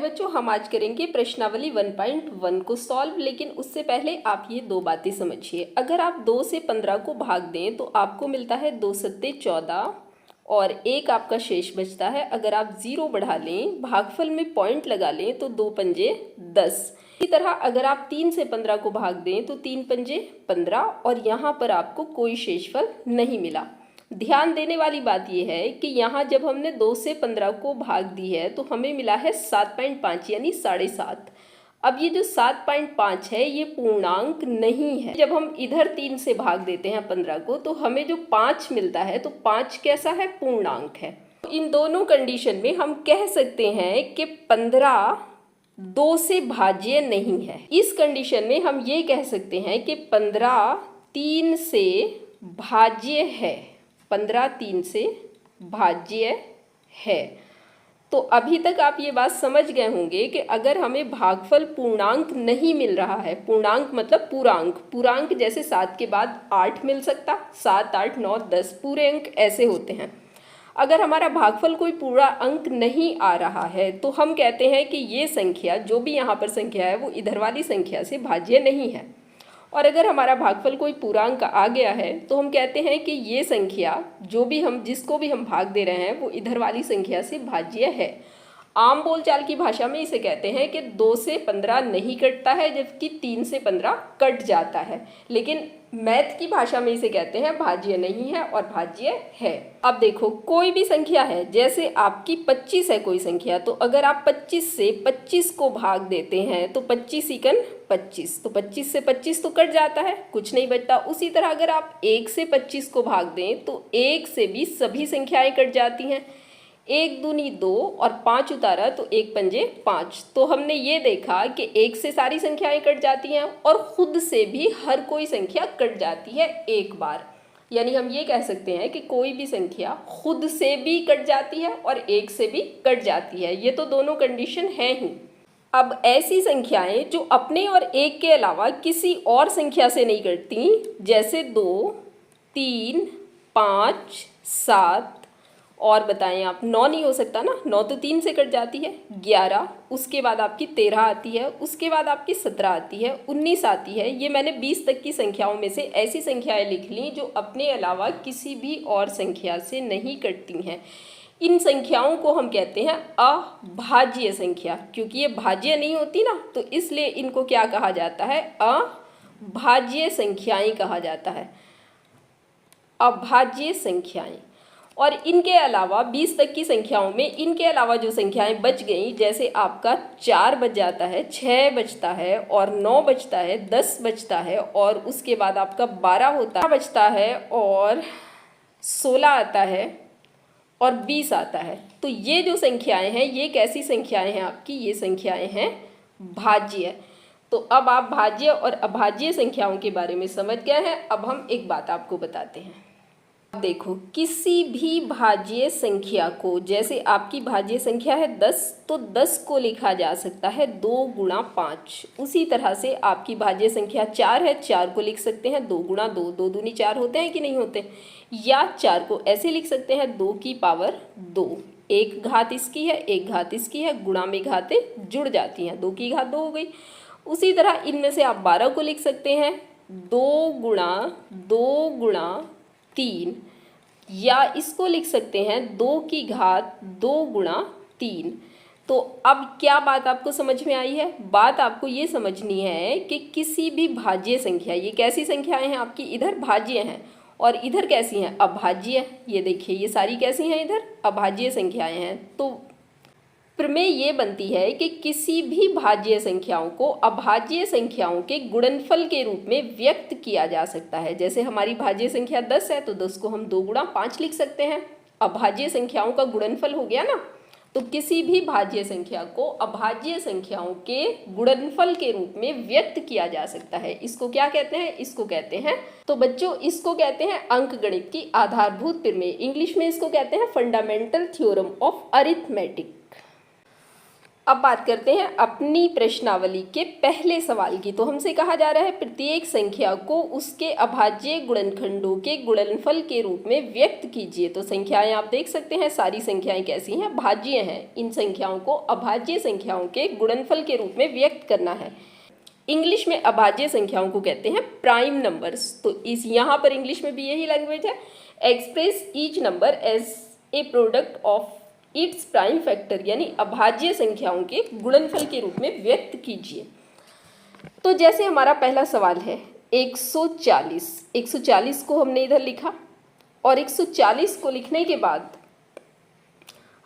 बच्चों हम आज करेंगे प्रश्नावली 1.1 को सॉल्व, लेकिन उससे पहले आप ये दो बातें समझिए। अगर आप 2 से 15 को भाग दें तो आपको मिलता है 2 सत्ते 14 और एक आपका शेष बचता है। अगर आप 0 बढ़ा लें, भागफल में पॉइंट लगा लें तो 2 पंजे 10। इसी तरह अगर आप 3 से 15 को भाग दें तो 3 पंजे 15 और यहाँ पर आपको कोई शेषफल नहीं मिला। ध्यान देने वाली बात यह है कि यहाँ जब हमने 2 से 15 को भाग दी है तो हमें मिला है 7.5 यानी 7.5। अब ये जो 7.5 है ये पूर्णांक नहीं है। जब हम इधर 3 से भाग देते हैं 15 को तो हमें जो 5 मिलता है तो 5 कैसा है, पूर्णांक है। इन दोनों कंडीशन में हम कह सकते हैं कि 15 2 से भाज्य नहीं है। इस कंडीशन में हम ये कह सकते हैं कि 15 3 से भाज्य है। 15 3 से भाज्य है। तो अभी तक आप ये बात समझ गए होंगे कि अगर हमें भागफल पूर्णांक नहीं मिल रहा है, पूर्णांक मतलब पूरांक, पूरांक जैसे 7 के बाद 8 मिल सकता, 7 8 9 10 पूरे अंक ऐसे होते हैं। अगर हमारा भागफल कोई पूरा अंक नहीं आ रहा है तो हम कहते हैं कि ये संख्या, जो भी यहाँ पर संख्या है, वो इधर वाली संख्या से भाज्य नहीं है। और अगर हमारा भागफल कोई पूर्णांक आ गया है तो हम कहते हैं कि ये संख्या, जो भी हम जिसको भी हम भाग दे रहे हैं, वो इधर वाली संख्या से भाज्य है। आम बोलचाल की भाषा में इसे कहते हैं कि 2 से 15 नहीं कटता है, जबकि 3 से 15 कट जाता है। लेकिन मैथ की भाषा में इसे कहते हैं भाज्य नहीं है और भाज्य है। अब देखो, कोई भी संख्या है, जैसे आपकी 25 है कोई संख्या, तो अगर आप 25 से 25 को भाग देते हैं तो 25 इकन 25, तो 25 से 25 तो कट जाता है, कुछ नहीं बचता। उसी तरह अगर आप 1 से 25 को भाग दें तो 1 से भी सभी संख्याएं कट जाती हैं। 1 दूनी 2 और 5 उतारा तो 1 पंजे 5। तो हमने ये देखा कि 1 से सारी संख्याएं कट जाती हैं और खुद से भी हर कोई संख्या कट जाती है एक बार। यानी हम ये कह सकते हैं कि कोई भी संख्या खुद से भी कट जाती है और 1 से भी कट जाती है। ये तो दोनों कंडीशन है ही। अब ऐसी संख्याएं जो अपने और 1 के अलावा किसी और संख्या से नहीं कटती, जैसे 2 3 5 7, और बताएं आप 9 नहीं हो सकता ना, 9 तो 3 से कट जाती है, 11, उसके बाद आपकी 13 आती है, उसके बाद आपकी 17 आती है, 19 आती है। ये मैंने 20 तक की संख्याओं में से ऐसी संख्याएं लिख ली जो अपने अलावा किसी भी और संख्या से नहीं कटती हैं। इन संख्याओं को हम कहते हैं अभाज्य संख्या। क्योंकि ये भाज्य नहीं होती ना, तो इसलिए इनको क्या कहा जाता है, अभाज्य संख्याएं कहा जाता है, अभाज्य संख्याएं। और इनके अलावा 20 तक की संख्याओं में इनके अलावा जो संख्याएं बच गई, जैसे आपका 4 बच जाता है, 6 बचता है और 9 बचता है, 10 बचता है और उसके बाद आपका 12 होता बचता है और 16 आता है और 20 आता है। तो ये जो संख्याएं हैं, ये कैसी संख्याएं हैं आपकी, ये संख्याएं हैं भाज्य। तो अब आप भाज्य और अभाज्य संख्याओं के बारे में समझ गए हैं। अब हम एक बात आपको बताते हैं। अब देखो, किसी भी भाज्य संख्या को, जैसे आपकी भाज्य संख्या है 10, तो 10 को लिखा जा सकता है 2 गुणा 5। उसी तरह से आपकी भाज्य संख्या 4 है, 4 को लिख सकते हैं 2 गुणा 2, 2 दूनी 4 होते हैं कि नहीं होते। या 4 को ऐसे लिख सकते हैं 2 की पावर 2, एक घात इसकी है, एक घात इसकी है, गुणा में घातें जुड़ जाती हैं, 2 की घात 2 हो गई। उसी तरह इनमें से आप 12 को लिख सकते हैं 2 गुणा 3, या इसको लिख सकते हैं 2 की घात 2 गुणा 3। तो अब क्या बात आपको समझ में आई है? बात आपको ये समझनी है कि किसी भी भाज्य संख्या, ये कैसी संख्याएं हैं आपकी, इधर भाज्य हैं और इधर कैसी हैं, अभाज्य। ये देखिए, ये सारी कैसी हैं, इधर अभाज्य संख्याएं हैं। तो प्रमेय ये बनती है कि किसी भी भाज्य संख्याओं को अभाज्य संख्याओं के गुणनफल के रूप में व्यक्त किया जा सकता है। जैसे हमारी भाज्य संख्या 10 है तो 10 को हम 2 गुणा 5 लिख सकते हैं, अभाज्य संख्याओं का गुणनफल हो गया ना। तो किसी भी भाज्य संख्या को अभाज्य संख्याओं के गुणनफल के रूप में व्यक्त किया जा सकता है। इसको क्या कहते हैं, इसको कहते हैं, तो बच्चों इसको कहते हैं अंकगणित की आधारभूत प्रमेय। इंग्लिश में इसको कहते हैं फंडामेंटल थ्योरम ऑफ अरिथमेटिक। अब बात करते हैं अपनी प्रश्नावली के पहले सवाल की। तो हमसे कहा जा रहा है प्रत्येक संख्या को उसके अभाज्य गुणनखंडों के गुणनफल के रूप में व्यक्त कीजिए। तो संख्याएं आप देख सकते हैं, सारी संख्याएं कैसी हैं, भाज्य हैं। इन संख्याओं को अभाज्य संख्याओं के गुणनफल के रूप में व्यक्त करना है। इंग्लिश में अभाज्य संख्याओं को कहते हैं प्राइम नंबर्स। तो इस यहाँ पर इंग्लिश में भी यही लैंग्वेज है। Express each number as a product of its prime factor, यानी अभाज्य संख्याओं के गुणनफल के रूप में व्यक्त कीजिए। तो जैसे हमारा पहला सवाल है 140, 140 को हमने इधर लिखा और 140 को लिखने के बाद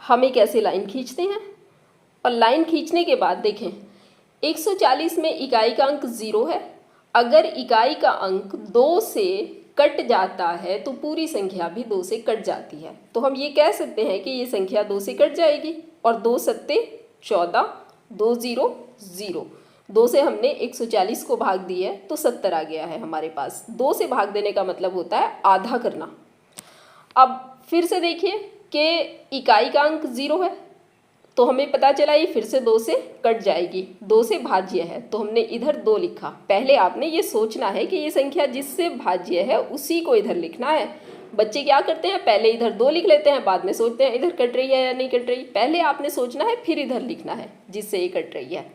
हम एक ऐसे लाइन खींचते हैं और लाइन खींचने के बाद देखें 140 में इकाई का अंक 0 है। अगर इकाई का अंक 2 से कट जाता है तो पूरी संख्या भी 2 से कट जाती है। तो हम ये कह सकते हैं कि ये संख्या 2 से कट जाएगी और 2 सत्ते 14, 2 0 0, 2 से हमने 140 को भाग दिया है तो 70 आ गया है हमारे पास। 2 से भाग देने का मतलब होता है आधा करना। अब फिर से देखिए कि इकाई का अंक 0 है तो हमें पता चला ये फिर से 2 से कट जाएगी, 2 से भाज्य है तो हमने इधर 2 लिखा। पहले आपने ये सोचना है कि ये संख्या जिससे भाज्य है उसी को इधर लिखना है। बच्चे क्या करते हैं, पहले इधर 2 लिख लेते हैं, बाद में सोचते हैं इधर कट रही है या नहीं कट रही। पहले आपने सोचना है फिर इधर लिखना है जिससे ये कट रही है।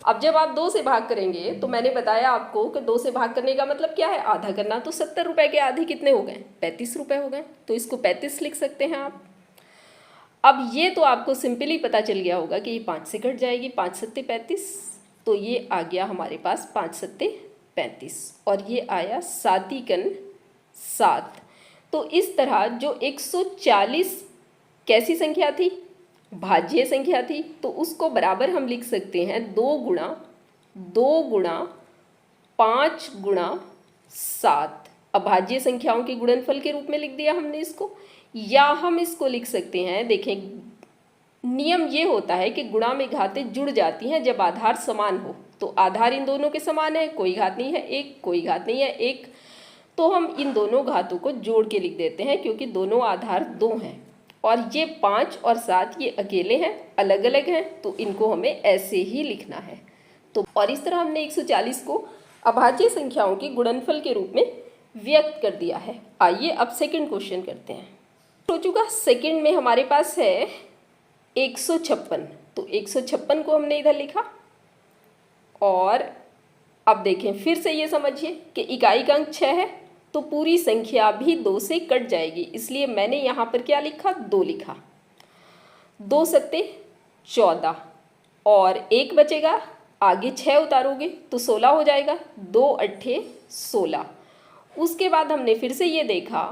अब जब आप 2 से भाग करेंगे तो मैंने बताया आपको कि 2 से भाग करने का मतलब क्या है, आधा करना। तो 70 रुपये के आधे कितने हो गए, 35 रुपये हो गए। तो इसको 35 लिख सकते हैं आप। अब ये तो आपको सिंपली पता चल गया होगा कि ये 5 से कट जाएगी, 5 सत्ते 35, तो ये आ गया हमारे पास 5 सत्ते 35 और ये आया 7 एकन 7। तो इस तरह जो 140 कैसी संख्या थी, भाज्य संख्या थी, तो उसको बराबर हम लिख सकते हैं 2 गुणा 5 गुणा 7। अभाज्य संख्याओं के गुणनफल के रूप में लिख दिया हमने इसको। या हम इसको लिख सकते हैं, देखें नियम ये होता है कि गुणा में घातें जुड़ जाती हैं जब आधार समान हो। तो आधार इन दोनों के समान है, कोई घात नहीं है 1, कोई घात नहीं है 1, तो हम इन दोनों घातों को जोड़ के लिख देते हैं क्योंकि दोनों आधार 2 हैं। और ये 5 और 7 ये अकेले हैं, अलग अलग हैं, तो इनको हमें ऐसे ही लिखना है। तो और इस तरह हमने 140 को अभाज्य संख्याओं के गुणनफल के रूप में व्यक्त कर दिया है। आइए अब सेकंड क्वेश्चन करते हैं। हो चुका सेकंड में हमारे पास है 156। तो 156 को हमने इधर लिखा और अब देखें फिर से ये समझिए कि इकाई का अंक 6 है तो पूरी संख्या भी 2 से कट जाएगी, इसलिए मैंने यहाँ पर क्या लिखा, 2 लिखा। 2 सत्ते 14 और 1 बचेगा, आगे 6 उतारोगे तो 16 हो जाएगा, 2 अट्ठे 16। उसके बाद हमने फिर से ये देखा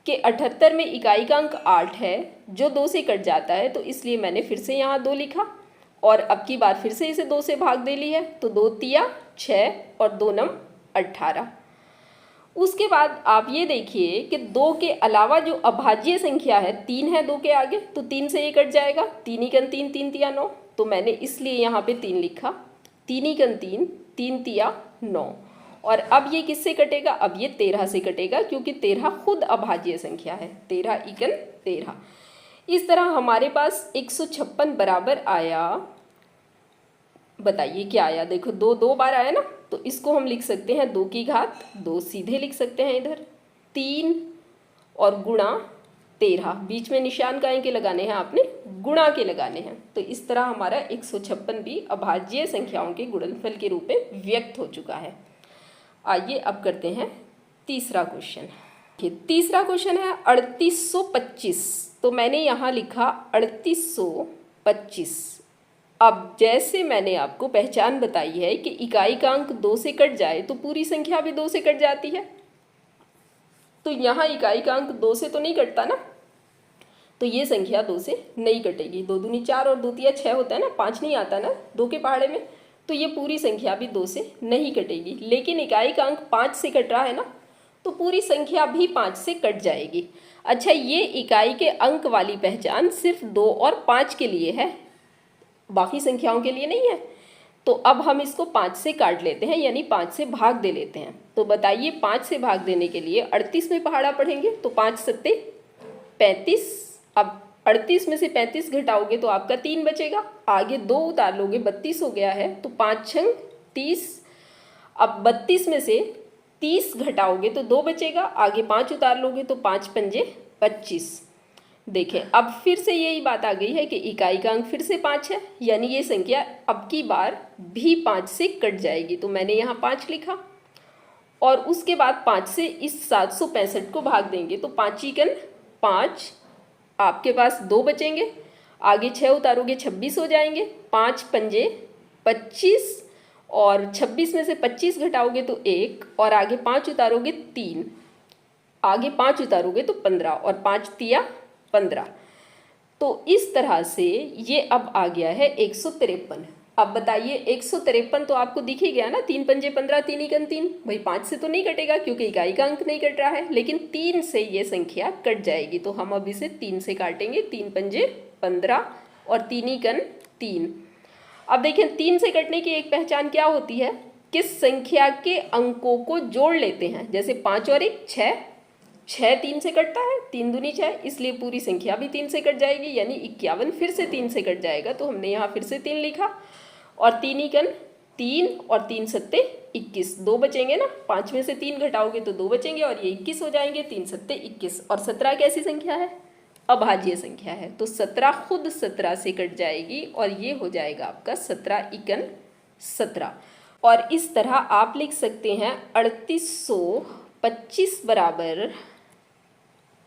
कि 78 में इकाई का अंक 8 है जो 2 से कट जाता है, तो इसलिए मैंने फिर से यहाँ 2 लिखा और अब की बार फिर से इसे 2 से भाग दे ली है। तो 2 तिया 6 और 2 नम 18। उसके बाद आप ये देखिए कि 2 के अलावा जो अभाज्य संख्या है 3 है 2 के आगे, तो 3 से ये कट जाएगा, 3 एकन 3, 3 तिया 9, तो मैंने इसलिए यहाँ पे 3 लिखा। 3 एकन 3, 3 तिया 9। और अब ये किससे कटेगा, अब ये 13 से कटेगा क्योंकि 13 खुद अभाज्य संख्या है, 13 एकन 13। इस तरह हमारे पास 156 बराबर आया, बताइए क्या आया, देखो 2 2 बार आया ना, तो इसको हम लिख सकते हैं 2 की घात 2, सीधे लिख सकते हैं इधर 3 और गुणा 13, बीच में निशान काहे के लगाने हैं आपने, गुणा के लगाने हैं। तो इस तरह हमारा 156 भी अभाज्य संख्याओं के गुणनफल के रूप में व्यक्त हो चुका है। आइए अब करते हैं तीसरा क्वेश्चन। तीसरा क्वेश्चन है 3825। तो मैंने यहाँ लिखा 3825। अब जैसे मैंने आपको पहचान बताई है कि इकाई का अंक 2 से कट जाए तो पूरी संख्या भी 2 से कट जाती है, तो यहाँ इकाई का अंक 2 से तो नहीं कटता ना, तो ये संख्या 2 से नहीं कटेगी। 2 दूनी 4 और 2 तिया 6 होता है ना, 5 नहीं आता ना 2 के पहाड़े में, तो ये पूरी संख्या भी 2 से नहीं कटेगी। लेकिन इकाई का अंक 5 से कट रहा है ना, तो पूरी संख्या भी 5 से कट जाएगी। अच्छा, ये इकाई के अंक वाली पहचान सिर्फ 2 और 5 के लिए है, बाकी संख्याओं के लिए नहीं है। तो अब हम इसको 5 से काट लेते हैं, यानी 5 से भाग दे लेते हैं। तो बताइए 5 से भाग देने के लिए 38 में पहाड़ा पढ़ेंगे तो 5 सत्ते 35। अब 38 में से 35 घटाओगे तो आपका 3 बचेगा, आगे 2 उतार लोगे, 32 हो गया है, तो 5 छंग 30। अब 32 में से 30 घटाओगे तो 2 बचेगा, आगे 5 उतार लोगे तो 5 पंजे 25। देखें अब फिर से यही बात आ गई है कि इकाई का अंक फिर से 5 है, यानी ये संख्या अब की बार भी 5 से कट जाएगी। तो मैंने यहाँ 5 लिखा और उसके बाद 5 से इस 765 को भाग देंगे तो 5 एकन 5, आपके पास 2 बचेंगे, आगे 6 उतारोगे 26 हो जाएंगे, 5 पंजे 25 और 26 में से 25 घटाओगे तो 1 और आगे 5 उतारोगे 3, आगे 5 उतारोगे तो 15 और 5 तिया 15। तो इस तरह से ये अब आ गया है 153। अब बताइए 153 तो आपको दिख ही गया ना, 3 पंजे 15, 3 एकन 3, भाई 5 से तो नहीं कटेगा क्योंकि इकाई का अंक नहीं कट रहा है, लेकिन 3 से ये संख्या कट जाएगी। तो हम अब इसे 3 से काटेंगे, 3 पंजे 15 और 3 एकन 3। अब देखें 3 से कटने की एक पहचान क्या होती है, किस संख्या के अंकों को जोड़ लेते हैं। जैसे 5 और 1 6, 6 3 से कटता है, 3 दूनी 6, इसलिए पूरी संख्या भी 3 से कट जाएगी, यानी 51 फिर से 3 से कट जाएगा। तो हमने यहाँ फिर से 3 लिखा और 3 एकन 3 और 3 सत्ते 21, 2 बचेंगे ना, 5 में से 3 घटाओगे तो 2 बचेंगे और ये 21 हो जाएंगे, 3 सत्ते 21। और 17 कैसी संख्या है, अभाज्य संख्या है, तो 17 खुद 17 से कट जाएगी और ये हो जाएगा आपका 17 एकन 17। और इस तरह आप लिख सकते हैं 3825 बराबर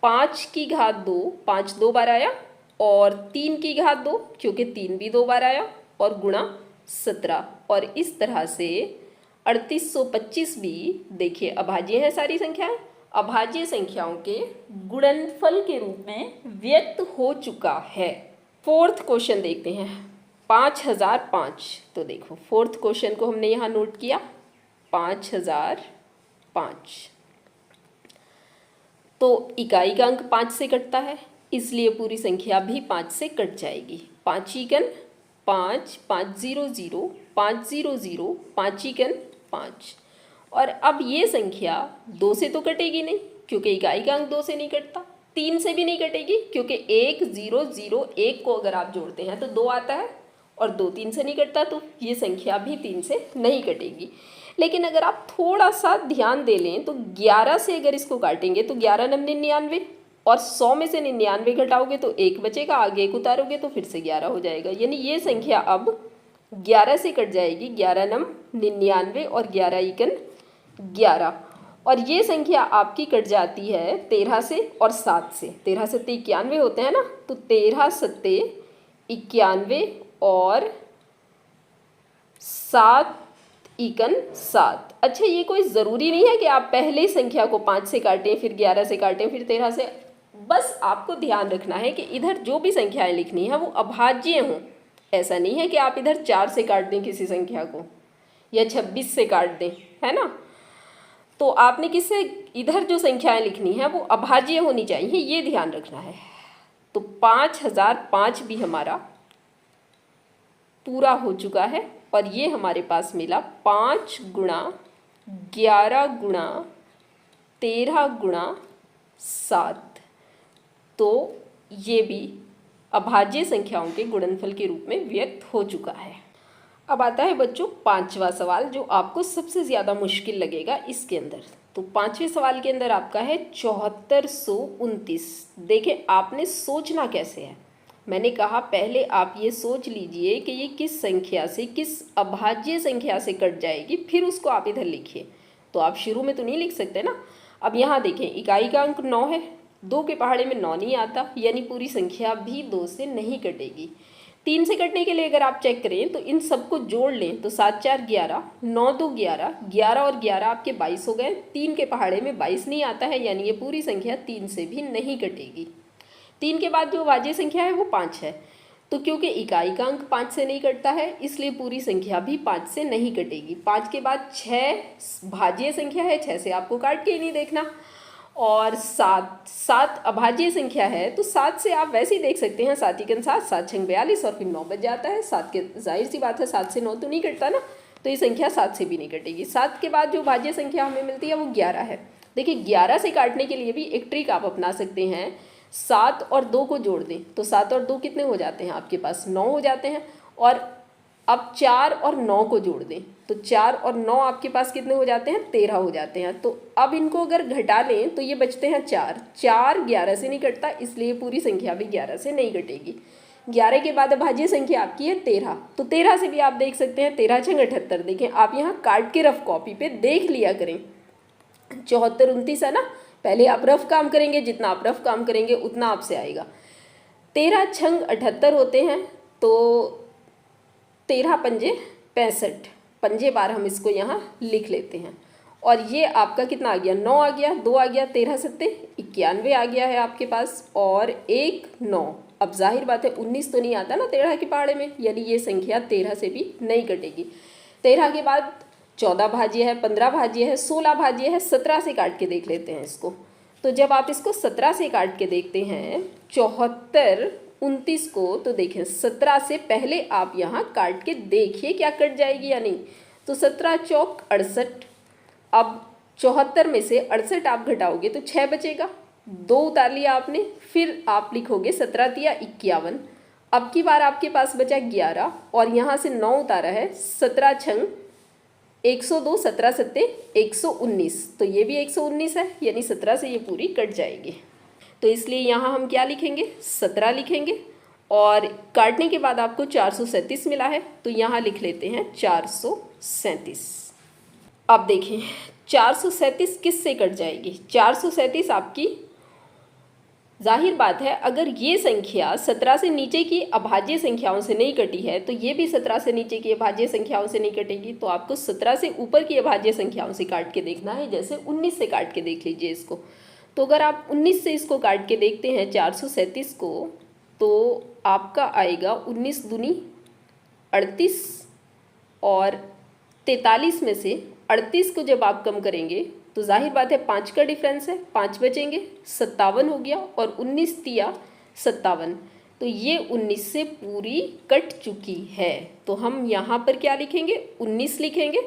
5 की घात 2, 5 2 बार आया, और 3 की घात 2 क्योंकि 3 भी 2 बार आया, और गुणा 17। और इस तरह से 3825 भी देखिए अभाज्य है सारी संख्याएं, अभाज्य संख्याओं के गुणनफल के रूप में व्यक्त हो चुका है। फोर्थ क्वेश्चन देखते हैं, 5005। तो देखो फोर्थ क्वेश्चन को हमने यहाँ नोट किया 5005। तो इकाई का अंक 5 से कटता है, इसलिए पूरी संख्या भी 5 से कट जाएगी। 5 एकन 5, 500, 500, 5 एकन 5। और अब ये संख्या 2 से तो कटेगी नहीं क्योंकि इकाई का अंक 2 से नहीं कटता, 3 से भी नहीं कटेगी क्योंकि 1 0 0 1 को अगर आप जोड़ते हैं तो 2 आता है, और 2 3 से नहीं कटता, तो ये संख्या भी 3 से नहीं कटेगी। लेकिन अगर आप थोड़ा सा ध्यान दे लें तो 11 से अगर इसको काटेंगे तो 11 नम 99, और 100 में से 99 घटाओगे तो 1 बचेगा, आगे 1 उतारोगे तो फिर से 11 हो जाएगा, यानी ये संख्या अब 11 से कट जाएगी। 11 नम 99 और 11 एकन 11, और ये संख्या आपकी कट जाती है 13 से और 7 से। 13 सत्ते 91 होते हैं ना, तो 13 सत्ते 91 और 7 एकन 7। अच्छा, ये कोई ज़रूरी नहीं है कि आप पहले संख्या को 5 से काटें, फिर 11 से काटें, फिर 13 से, बस आपको ध्यान रखना है कि इधर जो भी संख्याएं लिखनी है वो अभाज्य हों। ऐसा नहीं है कि आप इधर 4 से काट दें किसी संख्या को या 26 से काट दें, है ना। तो आपने किससे इधर जो संख्याएं लिखनी है वो अभाज्य होनी चाहिए, ये ध्यान रखना है। तो 5005 भी हमारा पूरा हो चुका है, और ये हमारे पास मिला 5 गुणा 11 गुणा 13 गुणा 7। तो ये भी अभाज्य संख्याओं के गुणनफल के रूप में व्यक्त हो चुका है। अब आता है बच्चों 5वां सवाल, जो आपको सबसे ज़्यादा मुश्किल लगेगा इसके अंदर। तो 5वें सवाल के अंदर आपका है 7429। देखें आपने सोचना कैसे है, मैंने कहा पहले आप ये सोच लीजिए कि ये किस संख्या से, किस अभाज्य संख्या से कट जाएगी, फिर उसको आप इधर लिखिए। तो आप शुरू में तो नहीं लिख सकते ना। अब यहाँ देखें इकाई का अंक 9 है, 2 के पहाड़े में 9 नहीं आता, यानी पूरी संख्या भी 2 से नहीं कटेगी। 3 से कटने के लिए अगर आप चेक करें तो इन सबको जोड़ लें तो 7 4 11, 9 2 11, 11 और 11 आपके 22 हो गए। 3 के पहाड़े में 22 नहीं आता है, यानी ये पूरी संख्या 3 से भी नहीं कटेगी। 3 के बाद जो भाज्य संख्या है वो 5 है, तो क्योंकि इकाई का अंक 5 से नहीं कटता है इसलिए पूरी संख्या भी 5 से नहीं कटेगी। 5 के बाद 6 भाज्य संख्या है, 6 से आपको काट के ही नहीं देखना। और 7 अभाज्य संख्या है, तो 7 से आप वैसे ही देख सकते हैं, 7 एकन 7, 7 छंग 42 और फिर 9 बच जाता है। 7 के जाहिर सी बात है 7 से 9 तो नहीं कटता ना, तो ये संख्या 7 से भी नहीं कटेगी। 7 के बाद जो भाज्य संख्या हमें मिलती है वो 11 है। देखिए 11 से काटने के लिए भी एक ट्रिक आप अपना सकते हैं। 7 और 2 को जोड़ दें तो 7 और 2 कितने हो जाते हैं आपके पास, 9 हो जाते हैं। और अब 4 और 9 को जोड़ दें तो 4 और 9 आपके पास कितने हो जाते हैं, 13 हो जाते हैं। तो अब इनको अगर घटा लें तो ये बचते हैं 4, 4 11 से नहीं कटता, इसलिए पूरी संख्या भी 11 से नहीं कटेगी। 11 के बाद अभाज्य संख्या आपकी है 13, तो 13 से भी आप देख सकते हैं 13 छंग 78। देखें आप यहाँ काट के रफ कॉपी पे देख लिया करें, 74 29 है ना, पहले आप रफ काम करेंगे, जितना आप रफ काम करेंगे उतना आपसे आएगा। 13 छंग 78 होते हैं, तो 13 पंजे 65, पंजे बार हम इसको यहाँ लिख लेते हैं। और ये आपका कितना आ गया, 9 आ गया, 2 आ गया, 13 सत्ते 91 आ गया है आपके पास, और 1 9। अब जाहिर बात है 19 तो नहीं आता ना 13 के पहाड़े में, यानी ये संख्या 13 से भी नहीं कटेगी। 13 के बाद 14 भाज्य है, 15 भाज्य है, 16 भाज्य है, 17 से काट के देख लेते हैं इसको। तो जब आप इसको 17 से काट के देखते हैं 74 29 को, तो देखें 17 से पहले आप यहाँ काट के देखिए क्या कट जाएगी या नहीं। तो 17 चौक 68, अब 74 में से 68 आप घटाओगे तो 6 बचेगा, 2 उतार लिया आपने, फिर आप लिखोगे 17 तिया 51। अब की बार आपके पास बचा 11 और यहाँ से 9 उतारा है, 17 छंग 102, 17 सत्ते 119, तो ये भी 119 है, यानी 17 से ये पूरी कट जाएगी। तो इसलिए यहाँ हम क्या लिखेंगे, 17 लिखेंगे। और काटने के बाद आपको 437 मिला है, तो यहाँ लिख लेते हैं 437। अब देखें 437 किस से कट जाएगी, 437 आपकी जाहिर बात है अगर ये संख्या 17 से नीचे की अभाज्य संख्याओं से नहीं कटी है तो ये भी 17 से नीचे की अभाज्य संख्याओं से नहीं कटेगी। तो आपको 17 से ऊपर की अभाज्य संख्याओं से काट के देखना है, जैसे 19 से काट के देख लीजिए इसको। तो अगर आप 19 से इसको काट के देखते हैं 437 को, तो आपका आएगा 19 दूनी 38, और 43 में से 38 को जब आप कम करेंगे तो जाहिर बात है 5 का डिफरेंस है, 5 बचेंगे, 57 हो गया, और 19 तिया 57, तो ये 19 से पूरी कट चुकी है। तो हम यहाँ पर क्या लिखेंगे, 19 लिखेंगे,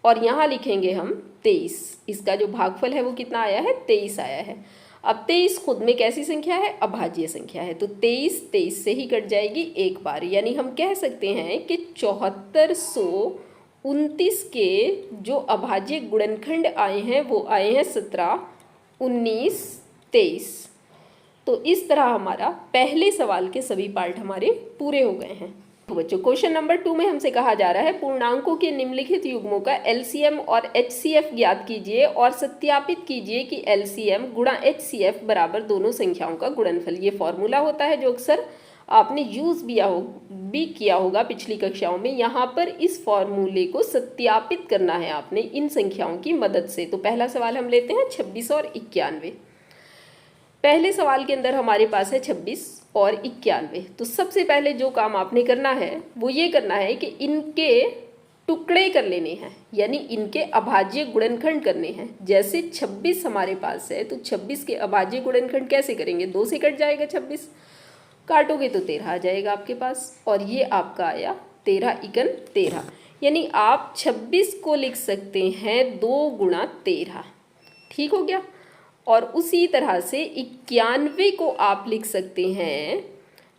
और यहाँ लिखेंगे हम 23। इसका जो भागफल है वो कितना आया है, 23 आया है। अब 23 खुद में कैसी संख्या है, अभाज्य संख्या है, तो 23 से ही कट जाएगी एक बार, यानी हम कह सकते हैं कि 7429 के जो अभाज्य गुणनखंड आए हैं वो आए हैं 17, 19, 23। तो इस तरह हमारा पहले सवाल के सभी पार्ट हमारे पूरे हो गए हैं। तो बच्चों क्वेश्चन नंबर 2 में हमसे कहा जा रहा है पूर्णांकों के निम्नलिखित युग्मों का एलसीएम और एचसीएफ ज्ञात कीजिए और सत्यापित कीजिए कि एलसीएम गुणा एचसीएफ बराबर दोनों संख्याओं का गुणनफल। ये फॉर्मूला होता है जो अक्सर आपने यूज़ भी किया होगा पिछली कक्षाओं में। यहाँ पर इस फॉर्मूले को सत्यापित करना है आपने इन संख्याओं की मदद से। तो पहला सवाल हम लेते हैं 26 और 91। पहले सवाल के अंदर हमारे पास है 26 और 91। तो सबसे पहले जो काम आपने करना है वो ये करना है कि इनके टुकड़े कर लेने हैं, यानी इनके अभाज्य गुणनखंड करने हैं। जैसे 26 हमारे पास है तो 26 के अभाज्य गुणनखंड कैसे करेंगे, 2 से कट जाएगा 26, काटोगे तो 13 आ जाएगा आपके पास, और ये आपका आया 13 इकन 13, यानी आप 26 को लिख सकते हैं 2 गुणा 13। ठीक हो गया। और उसी तरह से 91 को आप लिख सकते हैं,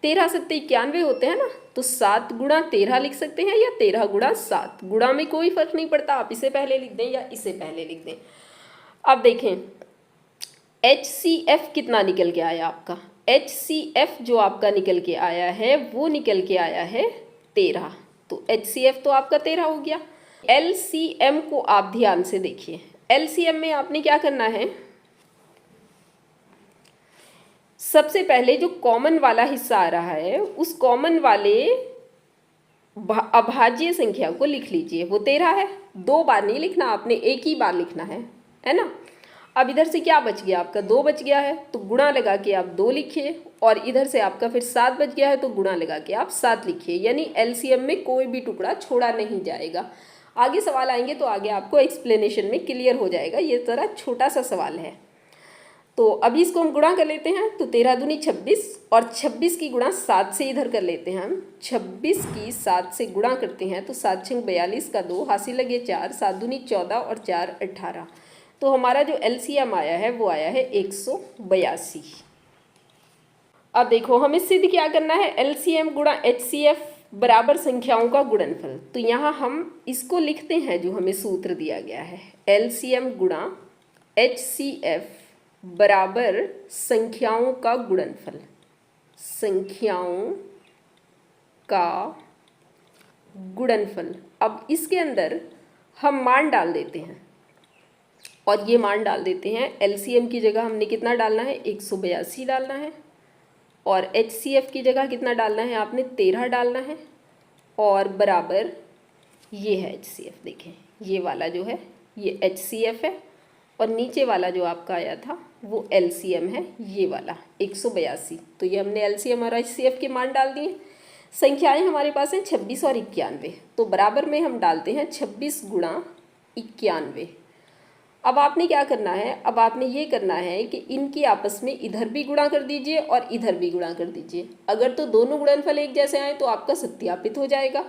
13 सत्ते 91 होते हैं ना, तो 7 गुणा 13 लिख सकते हैं या 13 गुणा 7। गुणा में कोई फर्क नहीं पड़ता, आप इसे पहले लिख दें या इसे पहले लिख दें। अब देखें HCF कितना निकल के आया आपका, HCF जो आपका निकल के आया है वो निकल के आया है 13। तो HCF तो आपका 13 हो गया। LCM को आप ध्यान से देखिए, LCM में आपने क्या करना है, सबसे पहले जो कॉमन वाला हिस्सा आ रहा है उस कॉमन वाले अभाज्य संख्या को लिख लीजिए। वो 13 है, 2 बार नहीं लिखना आपने, एक ही बार लिखना है ना। अब इधर से क्या बच गया आपका, 2 बच गया है, तो गुणा लगा के आप 2 लिखिए, और इधर से आपका फिर 7 बच गया है तो गुणा लगा के आप 7 लिखिए, यानी एलसीएम में कोई भी टुकड़ा छोड़ा नहीं जाएगा। आगे सवाल आएंगे तो आगे आपको एक्सप्लेनेशन में क्लियर हो जाएगा, ये जरा छोटा सा सवाल है। तो अभी इसको हम गुणा कर लेते हैं, तो 13 दूनी 26, और 26 की गुणा 7 से इधर कर लेते हैं हम। 26 की 7 से गुणा करते हैं तो 7 छंग 42 का 2, हासिल लगे 4, 7 दूनी 14 और 4 18। तो हमारा जो एलसीएम आया है वो आया है 182। अब देखो हमें सिद्ध क्या करना है, LCM गुणा HCF बराबर संख्याओं का गुणनफल। तो यहाँ हम इसको लिखते हैं जो हमें सूत्र दिया गया है, LCM गुणा HCF बराबर संख्याओं का गुणनफल, संख्याओं का गुणनफल। अब इसके अंदर हम मान डाल देते हैं और ये मान डाल देते हैं। LCM की जगह हमने कितना डालना है, 182 डालना है, और HCF की जगह कितना डालना है आपने, 13 डालना है, और बराबर ये है HCF। देखें ये वाला जो है ये HCF है, और नीचे वाला जो आपका आया था वो LCM है, ये वाला 182। तो ये हमने LCM और HCF के मान डाल दिए। संख्याएं हमारे पास हैं 26 और 91, तो बराबर में हम डालते हैं 26 गुणा 91। अब आपने क्या करना है, अब आपने ये करना है कि इनकी आपस में इधर भी गुणा कर दीजिए और इधर भी गुणा कर दीजिए। अगर तो दोनों गुणनफल एक जैसे आए तो आपका सत्यापित हो जाएगा,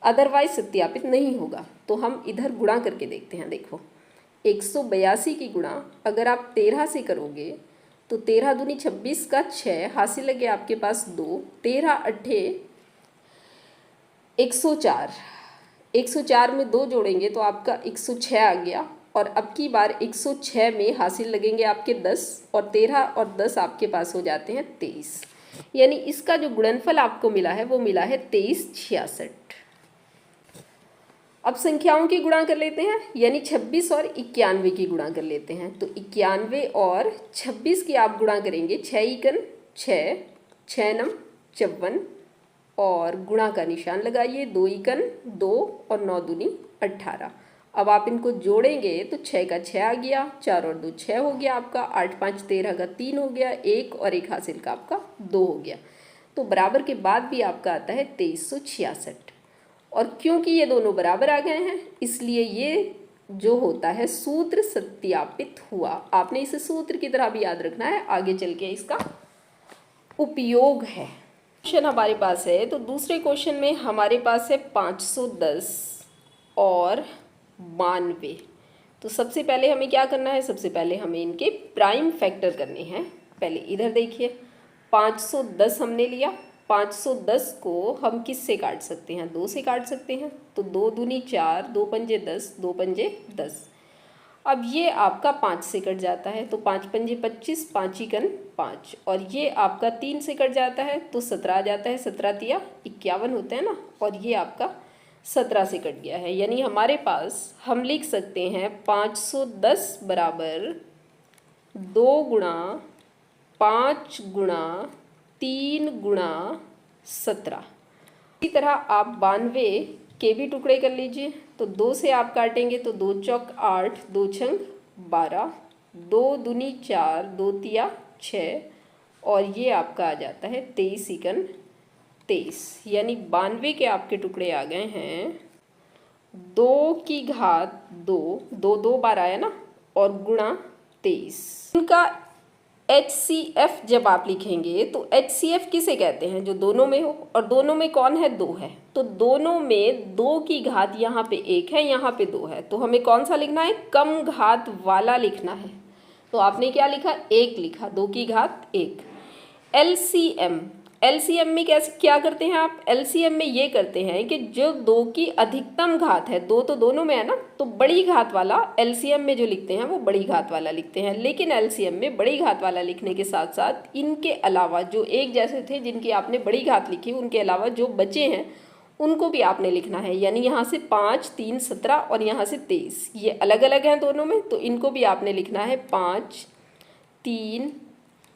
अदरवाइज सत्यापित नहीं होगा। तो हम इधर गुणा करके देखते हैं। देखो 182 की गुणा अगर आप 13 से करोगे तो 13 दूनी 26 का 6 हासिल लगे आपके पास 2, 13 अट्ठे 104, 104 में 2 जोड़ेंगे तो आपका 106 आ गया। और अब की बार 106 में हासिल लगेंगे आपके 10, और 13 और 10 आपके पास हो जाते हैं 23। यानी इसका जो गुणनफल आपको मिला है वो मिला है 2366। अब संख्याओं की गुणा कर लेते हैं, यानी 26 और 91 की गुणा कर लेते हैं। तो 91 और 26 की आप गुणा करेंगे, 6 इकन 6, 6 नम 54, और गुणा का निशान लगाइए, 2 इकन 2 और 9 दूनी 18। अब आप इनको जोड़ेंगे तो 6 का 6 आ गया, 4 और 2 6 हो गया आपका, 8 5 13 का 3 हो गया, 1 और 1 हासिल का आपका 2 हो गया। तो बराबर के बाद भी आपका आता है 2366। और क्योंकि ये दोनों बराबर आ गए हैं इसलिए ये जो होता है सूत्र सत्यापित हुआ। आपने इसे सूत्र की तरह भी याद रखना है, आगे चल के इसका उपयोग है। क्वेश्चन हमारे पास है, तो दूसरे क्वेश्चन में हमारे पास है 510 और 92। तो सबसे पहले हमें क्या करना है, सबसे पहले हमें इनके प्राइम फैक्टर करने हैं। पहले इधर देखिए 510 हमने लिया, 510 को हम किस से काट सकते हैं, 2 से काट सकते हैं। तो 2 दूनी 4, 2 पंजे 10, 2 पंजे 10। अब ये आपका 5 से कट जाता है तो 5 पंजे 25, 5 इकन 5, और ये आपका 3 से कट जाता है तो 17 आ जाता है, 17 तिया 51 होते हैं ना, और ये आपका 17 से कट गया है। यानी हमारे पास हम लिख सकते हैं 510 बराबर 2 गुणा 5 गुणा 3 गुणा 17। इसी तरह आप 92 के भी टुकड़े कर लीजिए। तो 2 से आप काटेंगे तो 2 चौक 8, 2 छंग 12, 2 दूनी 4, 2 तिया 6, और ये आपका आ जाता है 23 इकन 23। यानी 92 के आपके टुकड़े आ गए हैं 2 की घात 2, 2 2 बार आया ना, और गुणा 23। इनका HCF जब आप लिखेंगे तो HCF किसे कहते हैं, जो दोनों में हो, और दोनों में कौन है, 2 है। तो दोनों में 2 की घात यहाँ पे 1 है, यहाँ पे 2 है, तो हमें कौन सा लिखना है, कम घात वाला लिखना है। तो आपने क्या लिखा, 1 लिखा, 2 की घात 1। LCM में कैसे क्या करते हैं आप, LCM में ये करते हैं कि जो 2 की अधिकतम घात है, 2 तो दोनों में है ना, तो बड़ी घात वाला LCM में जो लिखते हैं वो बड़ी घात वाला लिखते हैं। लेकिन LCM में बड़ी घात वाला लिखने के साथ साथ इनके अलावा जो एक जैसे थे जिनकी आपने बड़ी घात लिखी, उनके अलावा जो बचे हैं उनको भी आपने लिखना है। यानी यहाँ से 5 3 17 और यहाँ से 23, ये अलग अलग हैं दोनों में, तो इनको भी आपने लिखना है 5 3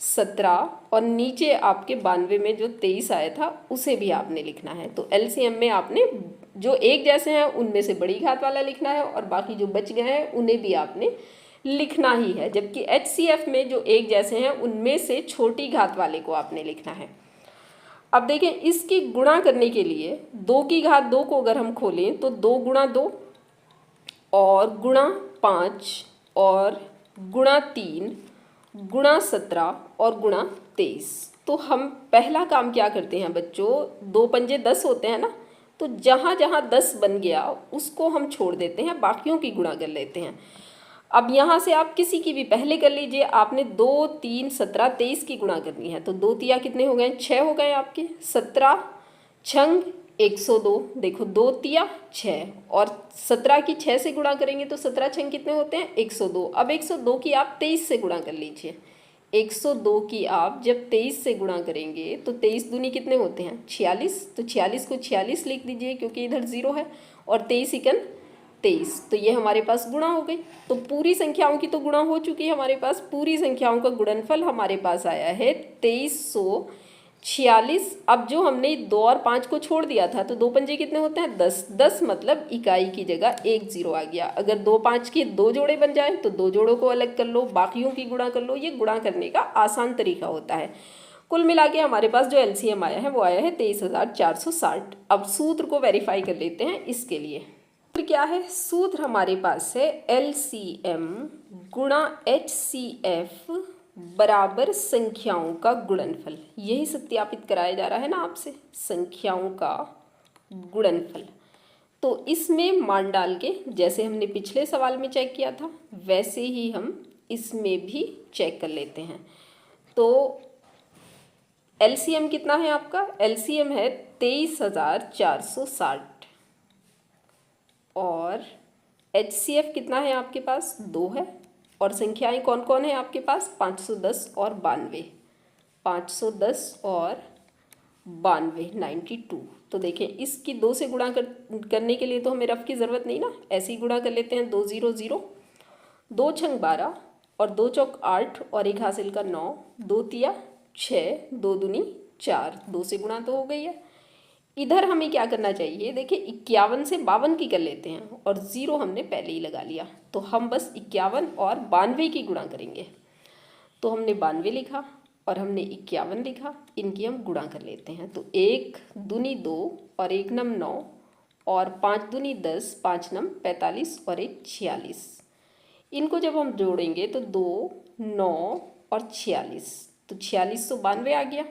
17, और नीचे आपके 92 में जो 23 आया था उसे भी आपने लिखना है। तो LCM में आपने जो एक जैसे हैं उनमें से बड़ी घात वाला लिखना है, और बाकी जो बच गए हैं उन्हें भी आपने लिखना ही है। जबकि HCF में जो एक जैसे हैं उनमें से छोटी घात वाले को आपने लिखना है। अब देखें इसकी गुणा करने के लिए 2 की घात 2 को अगर हम खोलें तो 2 गुणा 2 और गुणा 5 और गुणा 3 गुणा 17 और गुणा 23। तो हम पहला काम क्या करते हैं बच्चों, 2 पंजे 10 होते हैं ना, तो जहाँ जहाँ 10 बन गया उसको हम छोड़ देते हैं, बाकियों की गुणा कर लेते हैं। अब यहाँ से आप किसी की भी पहले कर लीजिए, आपने 2 3 17 23 की गुणा करनी है, तो 2 तिया कितने हो गए, 6 हो गए आपके, 17 छंग 102, देखो 2 तिया 6 और 17 की 6 से गुणा करेंगे तो 17 छंग कितने होते हैं 102। अब 102 की आप 23 से गुणा कर लीजिए, 102 की आप जब 23 से गुणा करेंगे तो 23 दूनी कितने होते हैं 46, तो 46 को 46 लिख दीजिए क्योंकि इधर 0 है, और 23 इकन 23, तो ये हमारे पास गुणा हो गई। तो पूरी संख्याओं की तो गुणा हो चुकी है हमारे पास, पूरी संख्याओं का गुणनफल हमारे पास आया है 2346। अब जो हमने 2 और 5 को छोड़ दिया था तो 2 पंजे कितने होते हैं 10, 10 मतलब इकाई की जगह 1 0 आ गया। अगर 2 5 के 2 जोड़े बन जाए तो 2 जोड़ों को अलग कर लो, बाकियों की गुणा कर लो, ये गुणा करने का आसान तरीका होता है। कुल मिला के हमारे पास जो एलसीएम आया है वो आया है 23,460। अब सूत्र को वेरीफाई कर लेते हैं इसके लिए। क्या है सूत्र हमारे पास है LCM गुणा HCF बराबर संख्याओं का गुणनफल। यही सत्यापित कराया जा रहा है ना आपसे, संख्याओं का गुणनफल। तो इसमें मान डाल के जैसे हमने पिछले सवाल में चेक किया था वैसे ही हम इसमें भी चेक कर लेते हैं। तो LCM कितना है आपका, LCM है 23,460 और HCF कितना है आपके पास 2 है, और संख्याएं कौन कौन है आपके पास 510 और 92, 510 और 92 92। तो देखें इसकी 2 से गुणा करने के लिए तो हमें रफ की ज़रूरत नहीं ना, ऐसे ही गुणा कर लेते हैं 2 0 0, 2 छंग 12 और 2 चौक 8 और 1 हासिल का 9, 2 तिया 6, 2 दूनी 4, 2 से गुणा तो हो गई है। इधर हमें क्या करना चाहिए, देखिए 51 से 52 की कर लेते हैं और 0 हमने पहले ही लगा लिया, तो हम बस 51 और 92 की गुणा करेंगे। तो हमने 92 लिखा और हमने 51 लिखा, इनकी हम गुणा कर लेते हैं। तो 1 दूनी 2 और 1 नम 9 और 5 दूनी 10, 5 नम 45 और 1 46। इनको जब हम जोड़ेंगे तो 2 9 और 46, तो 4692 आ गया।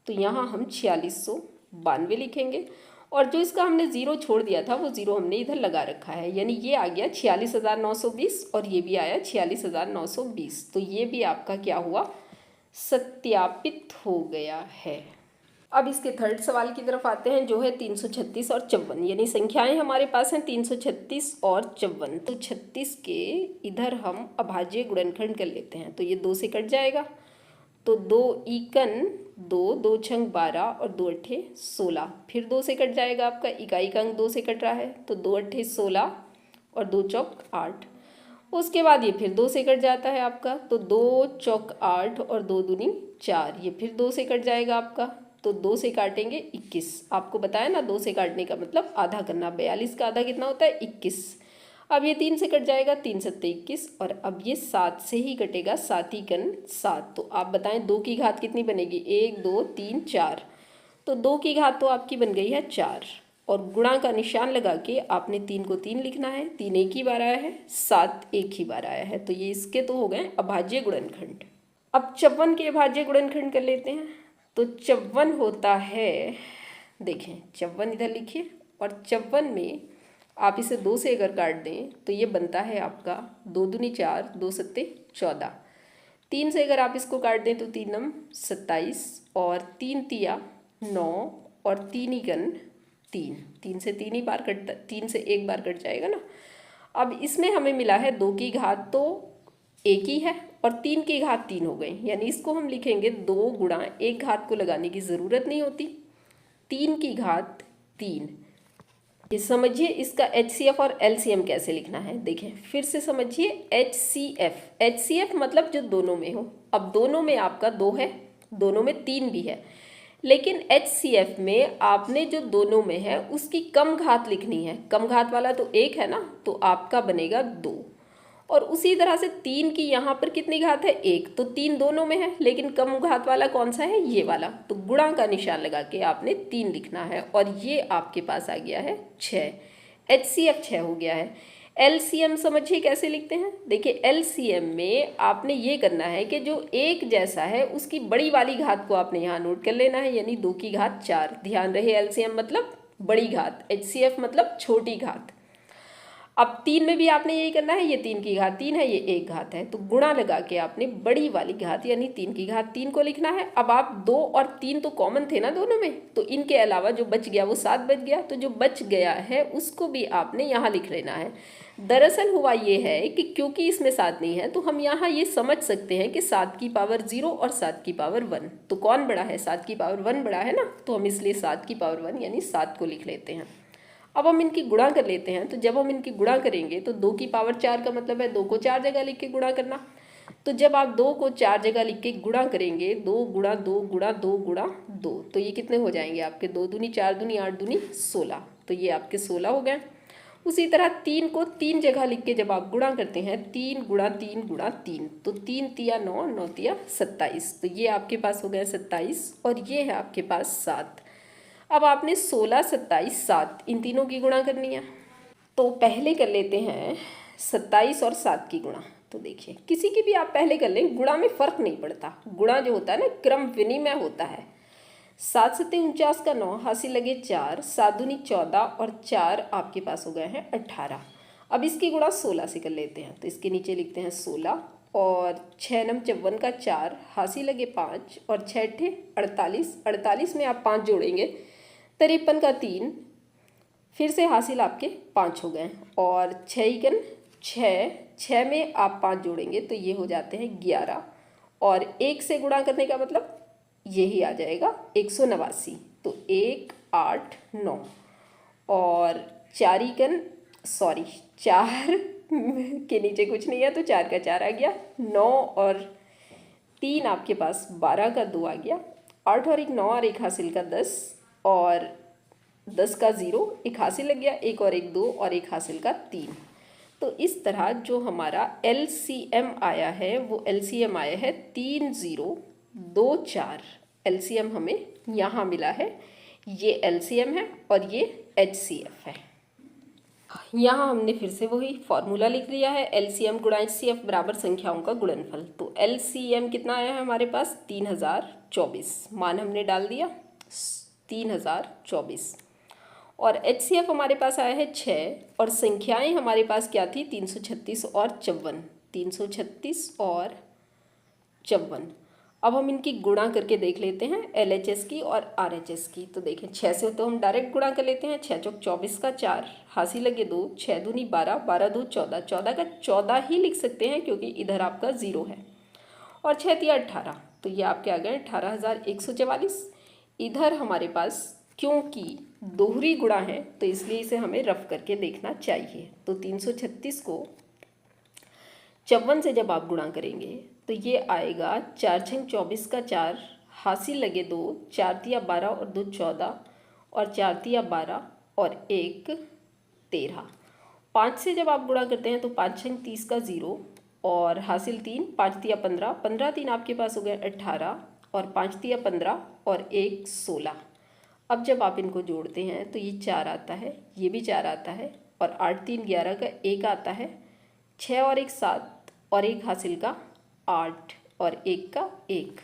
तो यहाँ हम 4692 लिखेंगे और जो इसका हमने 0 छोड़ दिया था वो 0 हमने इधर लगा रखा है, यानी ये आ गया 46,920 और ये भी आया 46,920। तो ये भी आपका क्या हुआ सत्यापित हो गया है। अब इसके थर्ड सवाल की तरफ आते हैं जो है 336 और 54, यानी संख्याएं हमारे पास हैं 336 और 54। तो 36 के इधर हम अभाज्य गुणनखंड कर लेते हैं, तो ये 2 से कट जाएगा, तो 2 इकन 2, 2 छंग 12 और 2 अट्ठे 16, फिर 2 से कट जाएगा आपका, इकाई का अंक 2 से कट रहा है, तो 2 अट्ठे 16 और 2 चौक 8। उसके बाद ये फिर 2 से कट जाता है आपका, तो 2 चौक 8 और 2 दूनी 4, ये फिर 2 से कट जाएगा आपका, तो 2 से काटेंगे 21। आपको बताया ना 2 से काटने का मतलब आधा करना, 42 का आधा कितना होता है 21। अब ये 3 से कट जाएगा, 3 सत्ते 21, और अब ये 7 से ही कटेगा, 7 ही कन 7। तो आप बताएं 2 की घात कितनी बनेगी, 1 2 3 4, तो 2 की घात तो आपकी बन गई है 4, और गुणा का निशान लगा के आपने 3 को 3 लिखना है, 3 एक ही बार आया है, 7 एक ही बार आया है, तो ये इसके तो हो गए अभाज्य गुणनखंड। अब 54 के अभाज्य गुणनखंड कर लेते हैं। तो 54 होता है, देखें 54 इधर लिखिए, और 54 में आप इसे 2 से अगर काट दें तो ये बनता है आपका 2 दूनी 4, 2 सत्ते 14। 3 से अगर आप इसको काट दें तो 3 नम 27 और 3 तिया 9 और 3 ही गन 3, 3 से 3 ही बार कट, 3 से एक बार कट जाएगा ना। अब इसमें हमें मिला है 2 की घात तो एक ही है और 3 की घात 3 हो गई, यानी इसको हम लिखेंगे 2 गुणा, एक घात को लगाने की ज़रूरत नहीं होती, 3 की घात 3। ये समझिए इसका HCF और LCM कैसे लिखना है, देखें फिर से समझिए। HCF मतलब जो दोनों में हो, अब दोनों में आपका 2 है, दोनों में 3 भी है, लेकिन HCF में आपने जो दोनों में है उसकी कम घात लिखनी है, कम घात वाला तो 1 है ना, तो आपका बनेगा 2। और उसी तरह से 3 की यहाँ पर कितनी घात है 1, तो 3 दोनों में है, लेकिन कम घात वाला कौन सा है ये वाला, तो गुणा का निशान लगा के आपने 3 लिखना है, और ये आपके पास आ गया है 6, HCF 6 हो गया है। LCM समझिए कैसे लिखते हैं, देखिए LCM में आपने ये करना है कि जो एक जैसा है उसकी बड़ी वाली घात को आपने यहाँ नोट कर लेना है, यानी 2 की घात 4, ध्यान रहे LCM मतलब बड़ी घात, HCF मतलब छोटी घात। अब 3 में भी आपने यही करना है, ये 3 की घात 3 है, ये 1 घात है, तो गुणा लगा के आपने बड़ी वाली घात यानी 3 की घात 3 को लिखना है। अब आप 2 और 3 तो कॉमन थे ना दोनों में, तो इनके अलावा जो बच गया वो 7 बच गया, तो जो बच गया है उसको भी आपने यहाँ लिख लेना है। दरअसल हुआ ये है कि क्योंकि इसमें 7 नहीं है तो हम यहाँ ये समझ सकते हैं कि 7 की पावर 0 और 7 की पावर 1, तो कौन बड़ा है, 7 की पावर 1 बड़ा है ना, तो हम इसलिए 7 की पावर 1 यानी 7 को लिख लेते हैं। अब हम इनकी गुणा कर लेते हैं, तो जब हम इनकी गुणा करेंगे तो 2 की पावर 4 का मतलब है 2 को 4 जगह लिख के गुणा करना। तो जब आप 2 को 4 जगह लिख के गुणा करेंगे, 2 गुणा 2 गुणा 2 गुणा 2, तो ये कितने हो जाएंगे आपके, 2 दूनी 4 दूनी 8 दूनी 16, तो ये आपके 16 हो गए। उसी तरह 3 को 3 जगह लिख के जब आप गुणा करते हैं, 3 गुणा 3 गुणा 3, तो 3 तिया 9, 9 तिया 27, तो ये आपके पास हो गए 27 और ये है आपके पास 7। अब आपने 16, 27, 7 इन तीनों की गुणा करनी है, तो पहले कर लेते हैं 27 और 7 की गुणा। तो देखिए किसी की भी आप पहले कर लें, गुणा में फ़र्क नहीं पड़ता, गुणा जो होता है ना क्रम विनिमय होता है। 7 सत्ते 49 का 9, हासिल लगे 4, 7 दूनी 14 और 4 आपके पास हो गए हैं 18। अब इसकी गुणा 16 से कर लेते हैं, तो इसके नीचे लिखते हैं 16 और 6 नम 54 का 4, हासिल लगे 5 और 6 अट्ठे 48, 48 में आप 5 जोड़ेंगे 53 का 3, फिर से हासिल आपके 5 हो गए और 6 इकन 6, 6 में आप 5 जोड़ेंगे तो ये हो जाते हैं 11 और 1 से गुणा करने का मतलब यही आ जाएगा 189, तो 1 8 9 और 4 इकन 4 के नीचे कुछ नहीं है तो 4 का 4 आ गया, 9 और 3 आपके पास 12 का 2 आ गया, 8 और 1 9 और 1 हासिल का 10 और 10 का 0, 1 हासिल लग गया, 1 और 1 2 और 1 हासिल का 3। तो इस तरह जो हमारा LCM आया है वो LCM आया है 3024। LCM हमें यहाँ मिला है, ये LCM है और ये HCF है। यहाँ हमने फिर से वही फॉर्मूला लिख लिया है, LCM गुणा HCF बराबर संख्याओं का गुणनफल। तो LCM कितना आया है हमारे पास 3024, मान हमने डाल दिया 3024 और HCF हमारे पास आया है 6 और संख्याएं हमारे पास क्या थी 336 और 54, 336 और 54। अब हम इनकी गुणा करके देख लेते हैं LHS की और RHS की। तो देखें 6 से तो हम डायरेक्ट गुणा कर लेते हैं, 6 चौक 24 का 4, हासिल लगे 2, 6 दूनी 12, 12 दो 14, 14 का 14 ही लिख सकते हैं क्योंकि इधर आपका 0 है और 6 तिया 18, तो ये आपके आ गए 18,144। इधर हमारे पास क्योंकि दोहरी गुणा है तो इसलिए इसे हमें रफ करके देखना चाहिए। तो 336 को 54 से जब आप गुणा करेंगे तो ये आएगा 4 छंग 24 का 4, हासिल लगे 2, 4 तिया 12 और 2 14 और 4 तिया 12 और 1 13। 5 से जब आप गुणा करते हैं तो 5 छंग 30 का 0 और हासिल 3, 5 तिया 15, 15 3 आपके पास हो गए 18 और 5 तिया 15 और 1 16। अब जब आप इनको जोड़ते हैं तो ये 4 आता है, ये भी 4 आता है और 8 3 11 का 1 आता है, 6 और 1 7 और 1 हासिल का 8 और 1 का 1,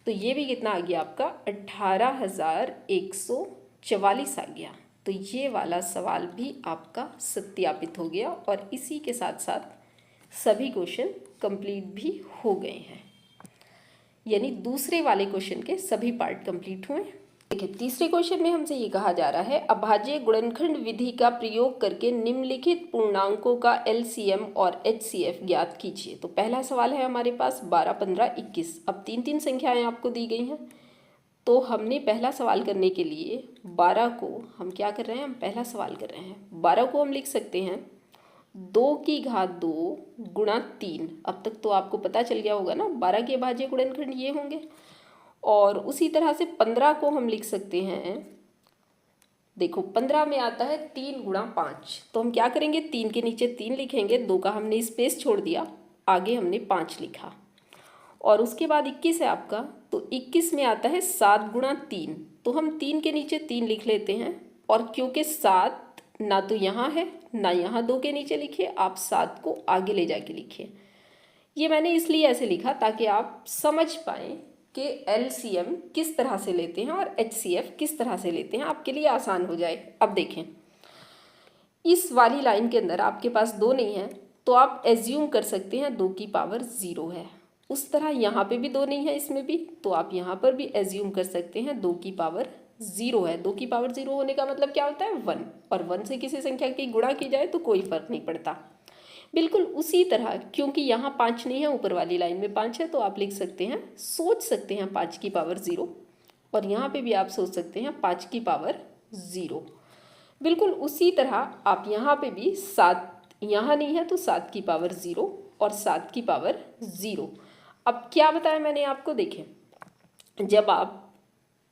तो ये भी कितना आ गया आपका 18,144 आ गया। तो ये वाला सवाल भी आपका सत्यापित हो गया और इसी के साथ साथ सभी क्वेश्चन कंप्लीट भी हो गए हैं, यानी दूसरे वाले क्वेश्चन के सभी पार्ट कंप्लीट हुए। देखिए तीसरे क्वेश्चन में हमसे ये कहा जा रहा है अभाज्य गुणनखंड विधि का प्रयोग करके निम्नलिखित पूर्णांकों का LCM और HCF ज्ञात कीजिए। तो पहला सवाल है हमारे पास 12 15 21। अब 3 संख्याएं आपको दी गई हैं, तो हमने पहला सवाल करने के लिए 12 को हम क्या कर रहे हैं, हम पहला सवाल कर रहे हैं। 12 को हम लिख सकते हैं 2 की घात 2 गुणा 3। अब तक तो आपको पता चल गया होगा ना 12 के अभाज्य गुणनखंड ये होंगे। और उसी तरह से 15 को हम लिख सकते हैं, देखो 15 में आता है 3 गुणा 5, तो हम क्या करेंगे 3 के नीचे 3 लिखेंगे, 2 का हमने स्पेस छोड़ दिया, आगे हमने 5 लिखा। और उसके बाद 21 है आपका, तो 21 में आता है 7 गुणा 3, तो हम 3 के नीचे 3 लिख लेते हैं और क्योंकि 7 ना तो यहाँ है ना यहाँ 2 के नीचे लिखिए, आप 7 को आगे ले जाके लिखिए। ये मैंने इसलिए ऐसे लिखा ताकि आप समझ पाएँ कि LCM किस तरह से लेते हैं और HCF किस तरह से लेते हैं, आपके लिए आसान हो जाए। अब देखें इस वाली लाइन के अंदर आपके पास 2 नहीं है तो आप एज्यूम कर सकते हैं 2 की पावर 0 है। उस तरह यहाँ पे भी 2 नहीं है, इसमें भी, तो आप यहाँ पर भी एज्यूम कर सकते हैं 2 की पावर 0 है। 2 की पावर 0 होने का मतलब क्या होता है? 1, और 1 से किसी संख्या की गुणा की जाए तो कोई फर्क नहीं पड़ता। बिल्कुल उसी तरह, क्योंकि यहाँ 5 नहीं है, ऊपर वाली लाइन में 5 है, तो आप लिख सकते हैं, सोच सकते हैं 5 की पावर 0, और यहाँ पे भी आप सोच सकते हैं 5 की पावर 0। बिल्कुल उसी तरह आप यहाँ पे भी 7 यहाँ नहीं है तो 7 की पावर 0 और 7 की पावर 0। अब क्या बताया मैंने आपको, देखें, जब आप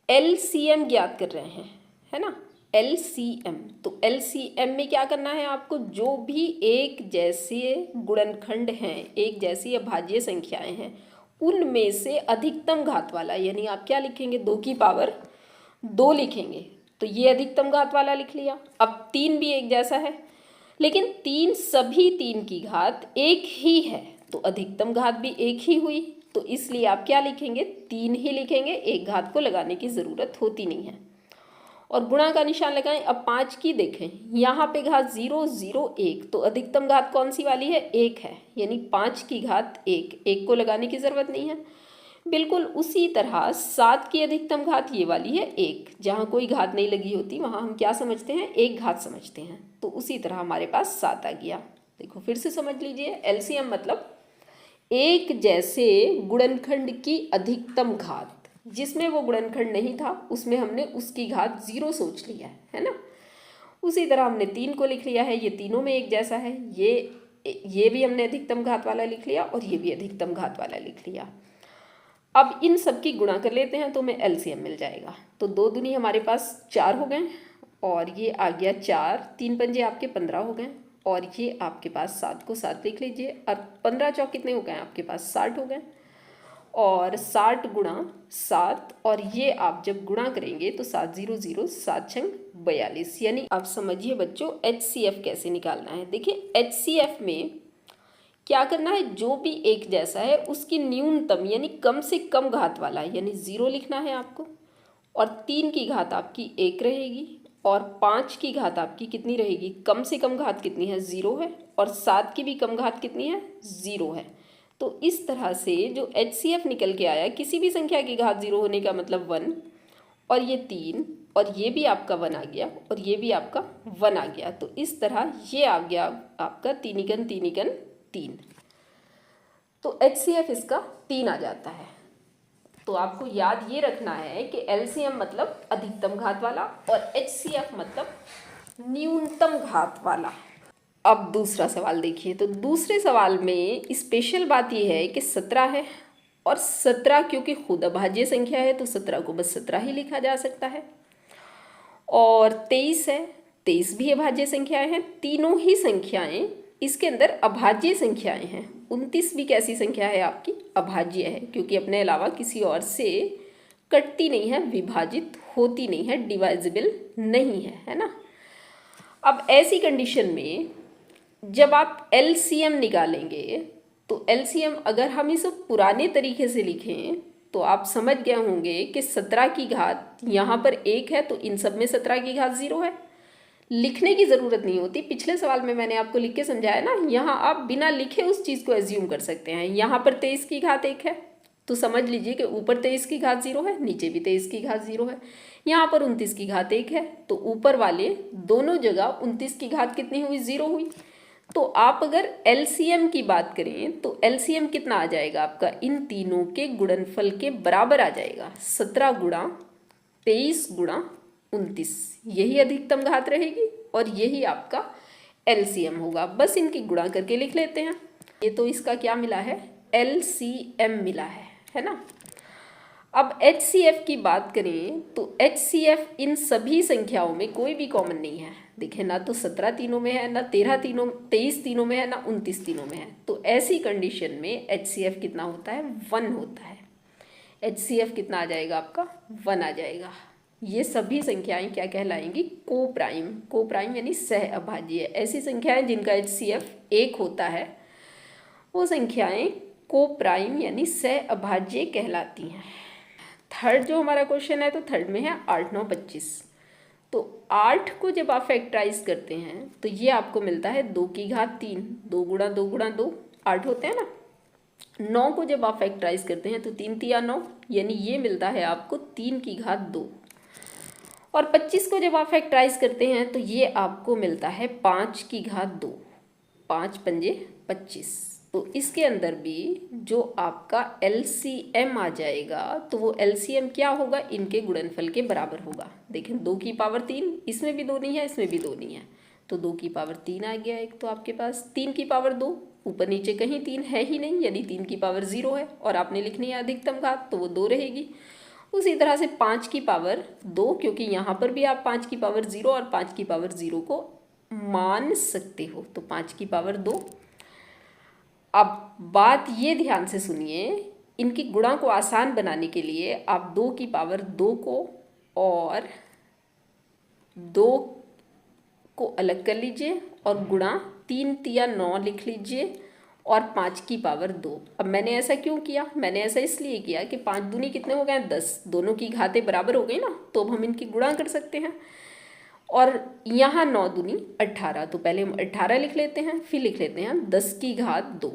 LCM ज्ञात कर रहे हैं, है ना, LCM, तो LCM में क्या करना है आपको? जो भी एक जैसे गुणनखंड हैं, एक जैसी अभाज्य संख्याएं हैं, उनमें से अधिकतम घात वाला, यानी आप क्या लिखेंगे? 2 की पावर 2 लिखेंगे, तो ये अधिकतम घात वाला लिख लिया। अब 3 भी एक जैसा है, लेकिन 3 सभी 3 की घात 1 ही है, तो अधिकतम घात भी 1 ही हुई, तो इसलिए आप क्या लिखेंगे? 3 ही लिखेंगे, एक घात को लगाने की ज़रूरत होती नहीं है। और गुणा का निशान लगाएं। अब 5 की देखें, यहाँ पे घात 0 0 1, तो अधिकतम घात कौन सी वाली है? 1 है, यानी 5 की घात 1, 1 को लगाने की ज़रूरत नहीं है। बिल्कुल उसी तरह 7 की अधिकतम घात ये वाली है 1, जहाँ कोई घात नहीं लगी होती वहाँ हम क्या समझते हैं? एक घात समझते हैं, तो उसी तरह हमारे पास 7 आ गया। देखो फिर से समझ लीजिए, LCM मतलब एक जैसे गुणनखंड की अधिकतम घात, जिसमें वो गुणनखंड नहीं था उसमें हमने उसकी घात 0 सोच लिया है ना। उसी तरह हमने 3 को लिख लिया है, ये तीनों में एक जैसा है, ये भी हमने अधिकतम घात वाला लिख लिया और ये भी अधिकतम घात वाला लिख लिया। अब इन सब की गुणा कर लेते हैं तो हमें LCM मिल जाएगा। तो 2 दूनी हमारे पास 4 हो गए, और ये आ गया 4, 3 पंजे आपके 15 हो गए, और ये आपके पास 7 को 7 लिख लीजिए, और 15 चौक कितने हो गए आपके पास? 60 हो गए, और 60 गुणा 7, और ये आप जब गुणा करेंगे तो 7 0 0 7 छंग 42, यानी आप समझिए बच्चों HCF कैसे निकालना है। देखिए HCF में क्या करना है? जो भी एक जैसा है उसकी न्यूनतम यानी कम से कम घात वाला, यानी 0 लिखना है आपको, और 3 की घात आपकी 1 रहेगी, और 5 की घात आपकी कितनी रहेगी? कम से कम घात कितनी है? 0 है, और 7 की भी कम घात कितनी है? 0 है। तो इस तरह से जो HCF निकल के आया, किसी भी संख्या की घात 0 होने का मतलब 1, और ये 3, और ये भी आपका 1 आ गया, और ये भी आपका 1 आ गया, तो इस तरह ये आ गया आपका 3 एकन 3 एकन 3, तो HCF इसका 3 आ जाता है। तो आपको याद ये रखना है कि LCM मतलब अधिकतम घात वाला और HCF मतलब न्यूनतम घात वाला। अब दूसरा सवाल देखिए, तो दूसरे सवाल में स्पेशल बात यह है कि 17 है, और 17 क्योंकि खुद अभाज्य संख्या है तो 17 को बस 17 ही लिखा जा सकता है, और 23 है, 23 भी अभाज्य संख्याएं हैं, तीनों ही संख्याएं इसके अंदर अभाज्य संख्याएं हैं। 29 भी कैसी संख्या है आपकी? अभाज्य है, क्योंकि अपने अलावा किसी और से कटती नहीं है, विभाजित होती नहीं है, डिवाइजिबल नहीं है, है ना। अब ऐसी कंडीशन में जब आप LCM निकालेंगे तो LCM अगर हम इसे पुराने तरीके से लिखें तो आप समझ गए होंगे कि 17 की घात यहाँ पर 1 है, तो इन सब में 17 की घात 0 है, लिखने की ज़रूरत नहीं होती। पिछले सवाल में मैंने आपको लिख के समझाया ना, यहाँ आप बिना लिखे उस चीज़ को एज्यूम कर सकते हैं। यहाँ पर 23 की घात 1 है तो समझ लीजिए कि ऊपर 23 की घात 0 है, नीचे भी 23 की घात 0 है। यहाँ पर 29 की घात 1 है, तो ऊपर वाले दोनों जगह 29 की घात कितनी हुई? 0 हुई। तो आप अगर LCM की बात करें तो LCM कितना आ जाएगा आपका? इन तीनों के गुणनफल के बराबर आ जाएगा, 17 गुणा 23 गुणा 29, यही अधिकतम घात रहेगी और यही आपका LCM होगा। बस इनकी गुणा करके लिख लेते हैं। ये तो इसका क्या मिला है? LCM मिला है ना। अब HCF की बात करें तो HCF इन सभी संख्याओं में कोई भी कॉमन नहीं है। देखिए, ना तो 17 तीनों में है, ना 23 तीनों में है, ना 29 तीनों में है। तो ऐसी कंडीशन में HCF कितना होता है? 1 होता है। HCF कितना आ जाएगा आपका? 1 आ जाएगा। ये सभी संख्याएं क्या कहलाएंगी? कोप्राइम। कोप्राइम यानी सह अभाज्य। ऐसी संख्याएं जिनका HCF 1 होता है वो संख्याएं कोप्राइम यानी सह अभाज्य कहलाती हैं। थर्ड जो हमारा क्वेश्चन है तो थर्ड में है 8 9 25। तो 8 को जब आप फैक्टराइज करते हैं तो ये आपको मिलता है 2 की घात 3, 2 गुणा 2 गुणा 2 8 होते हैं ना। 9 को जब आप फैक्टराइज करते हैं तो 3 तिया 9, यानी ये मिलता है आपको 3 की घात 2। और 25 को जब आप फैक्टराइज करते हैं तो ये आपको मिलता है 5 की घात 2, 5 पंजे 25। तो इसके अंदर भी जो आपका LCM आ जाएगा तो वो LCM क्या होगा, इनके गुणनफल के बराबर होगा। देखें 2 की पावर 3, इसमें भी 2 नहीं है, इसमें भी 2 नहीं है, तो 2 की पावर 3 आ गया एक। तो आपके पास 3 की पावर 2, ऊपर नीचे कहीं 3 है ही नहीं, यानी 3 की पावर 0 है, और आपने लिखनी है अधिकतम घात तो वो 2 रहेगी। उसी तरह से 5 की पावर 2, क्योंकि यहाँ पर भी आप 5 की पावर 0 और 5 की पावर 0 को मान सकते हो, तो 5 की पावर 2। अब बात ये ध्यान से सुनिए, इनकी गुणा को आसान बनाने के लिए आप 2 की पावर 2 को और 2 को अलग कर लीजिए और गुणा 3 तिया 9 लिख लीजिए और 5 की पावर 2। अब मैंने ऐसा क्यों किया, मैंने ऐसा इसलिए किया कि 5 दूनी कितने हो गए 10, दोनों की घातें बराबर हो गई ना, तो अब हम इनकी गुणा कर सकते हैं। और यहाँ 9 दूनी 18, तो पहले हम 18 लिख लेते हैं, फिर लिख लेते हैं 10 की घात 2।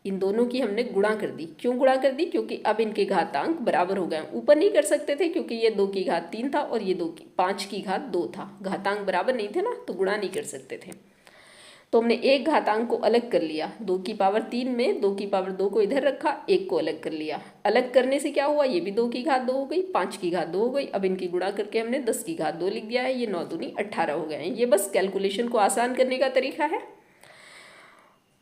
इन दोनों की हमने गुणा कर दी। क्यों गुणा कर दी, क्योंकि अब इनके घातांक बराबर हो गए। ऊपर नहीं कर सकते थे क्योंकि ये 2 की घात 3 था और ये 5 की घात 2 था, घातांक बराबर नहीं थे ना, तो गुणा नहीं कर सकते थे। तो हमने एक घातांक को अलग कर लिया, 2 की पावर 3 में 2 की पावर 2 को इधर रखा, एक को अलग कर लिया। अलग करने से क्या हुआ, ये भी 2 की घात 2 हो गई, 5 की घात 2 हो गई। अब इनकी गुणा करके हमने 10 की घात 2 लिख दिया है, ये 9 दूनी 18 हो गए हैं। ये बस कैलकुलेशन को आसान करने का तरीका है।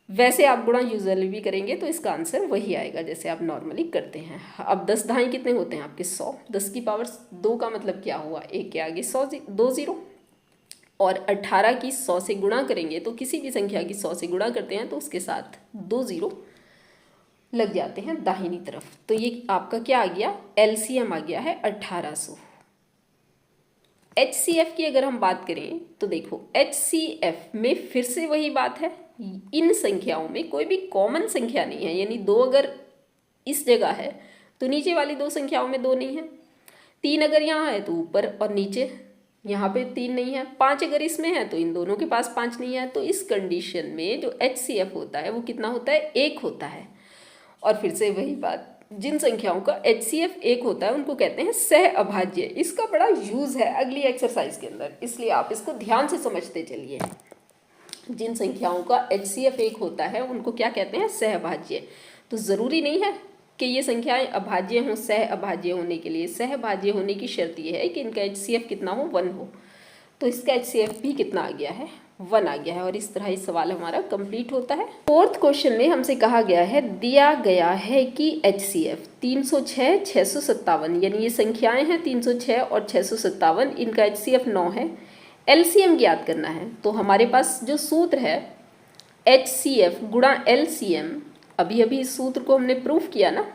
वैसे आप गुणा यूजुअली भी करेंगे तो इसका आंसर वही आएगा जैसे आप नॉर्मली करते हैं। अब 10 दहाई कितने होते हैं आपके 100, 10 की पावर 2 का मतलब क्या हुआ, एक के आगे 100 2 0, और 18 की 100 से गुणा करेंगे तो किसी भी संख्या की 100 से गुणा करते हैं तो उसके साथ 2 0 लग जाते हैं दाहिनी तरफ। तो ये आपका क्या आ गया, LCM आ गया है 1800। HCF की अगर हम बात करें तो देखो HCF में फिर से वही बात है, इन संख्याओं में कोई भी कॉमन संख्या नहीं है, यानी 2 अगर इस जगह है तो नीचे वाली 2 संख्याओं में 2 नहीं है, 3 अगर यहाँ है तो ऊपर और नीचे यहाँ पे 3 नहीं है, 5 अगर इसमें है तो इन दोनों के पास 5 नहीं है। तो इस कंडीशन में जो HCF होता है वो कितना होता है, 1 होता है। और फिर से वही बात, जिन संख्याओं का HCF 1 होता है उनको कहते हैं सह अभाज्य। इसका बड़ा यूज है अगली एक्सरसाइज के अंदर, इसलिए आप इसको ध्यान से समझते चलिए। जिन संख्याओं का HCF 1 होता है उनको क्या कहते हैं, सह अभाज्य। तो ज़रूरी नहीं है कि ये संख्याएं अभाज्य हों सह अभाज्य होने के लिए। सह अभाज्य होने की शर्त ये है कि इनका HCF कितना हो, 1 हो। तो इसका HCF भी कितना आ गया है, 1 आ गया है। और इस तरह ये सवाल हमारा कंप्लीट होता है। 4th क्वेश्चन में हमसे कहा गया है, दिया गया है कि HCF 306 657, यानी ये संख्याएं हैं 306 और 657, इनका HCF 9 है। LCM ज्ञात करना है। तो हमारे पास जो सूत्र है HCF गुणा LCM, अभी अभी इस सूत्र को हमने प्रूफ किया ना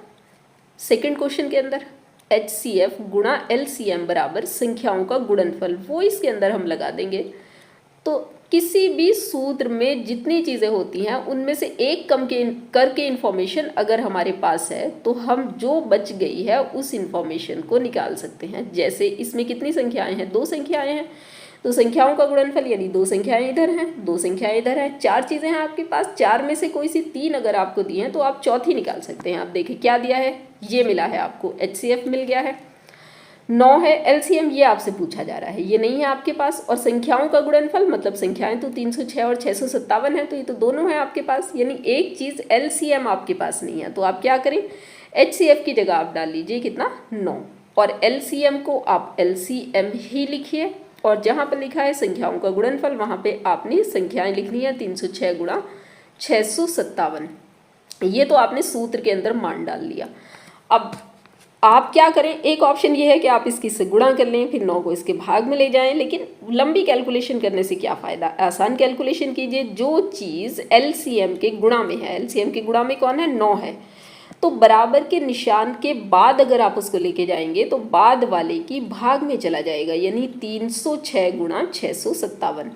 सेकंड क्वेश्चन के अंदर, HCF गुणा LCM बराबर संख्याओं का गुणनफल, वो इसके अंदर हम लगा देंगे। तो किसी भी सूत्र में जितनी चीज़ें होती हैं उनमें से एक कम के करके इन्फॉर्मेशन अगर हमारे पास है तो हम जो बच गई है उस इन्फॉर्मेशन को निकाल सकते हैं। जैसे इसमें कितनी संख्याएं हैं, 2 संख्याएं हैं, तो संख्याओं का गुणनफल यानी 2 संख्याएं इधर हैं 2 संख्याएं इधर हैं, 4 चीज़ें हैं आपके पास, 4 में से कोई सी 3 अगर आपको दी हैं तो आप चौथी निकाल सकते हैं। आप देखें क्या दिया है, ये मिला है आपको, HCF मिल गया है, 9 है, LCM ये आपसे पूछा जा रहा है, ये नहीं है आपके पास। और संख्याओं का गुणनफल मतलब संख्याएं तो 306 और 657 है, तो ये तो दोनों है आपके पास, यानी एक चीज़ LCM आपके पास नहीं है। तो आप क्या करें, HCF की जगह आप डाल लीजिए कितना, 9, और LCM को आप LCM ही लिखिए, और जहाँ पर लिखा है संख्याओं का गुणनफल वहाँ पे आपने संख्याएं लिखनी है 306 गुणा 657। ये तो आपने सूत्र के अंदर मान डाल लिया। अब आप क्या करें, एक ऑप्शन ये है कि आप इसकी से गुणा कर लें, फिर 9 को इसके भाग में ले जाएं, लेकिन लंबी कैलकुलेशन करने से क्या फ़ायदा, आसान कैलकुलेशन कीजिए। जो चीज़ LCM के गुणा में है, LCM के गुणा में कौन है, 9 है, तो बराबर के निशान के बाद अगर आप उसको लेके जाएंगे तो बाद वाले की भाग में चला जाएगा, यानी 306 गुणा 657।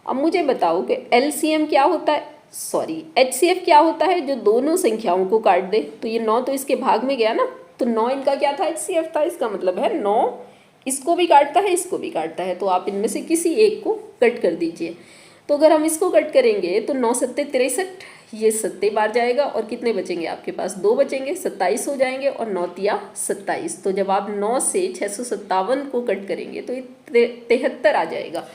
अब मुझे बताओ कि LCM क्या होता है, सॉरी HCF क्या होता है, जो दोनों संख्याओं को काट दे। तो ये 9 तो इसके भाग में गया ना, तो 9 इनका क्या था, HCF था, इसका मतलब है 9 इसको भी काटता है, इसको भी काटता है, तो आप इनमें से किसी एक को कट कर दीजिए। तो अगर हम इसको कट करेंगे तो 9 सत्ते 63, ये सत्ते बार जाएगा और कितने बचेंगे आपके पास, 2 बचेंगे, 27 हो जाएंगे और 9 तिया 27। तो जब आप 9 से 657 को कट करेंगे तो ये 73 आ जाएगा।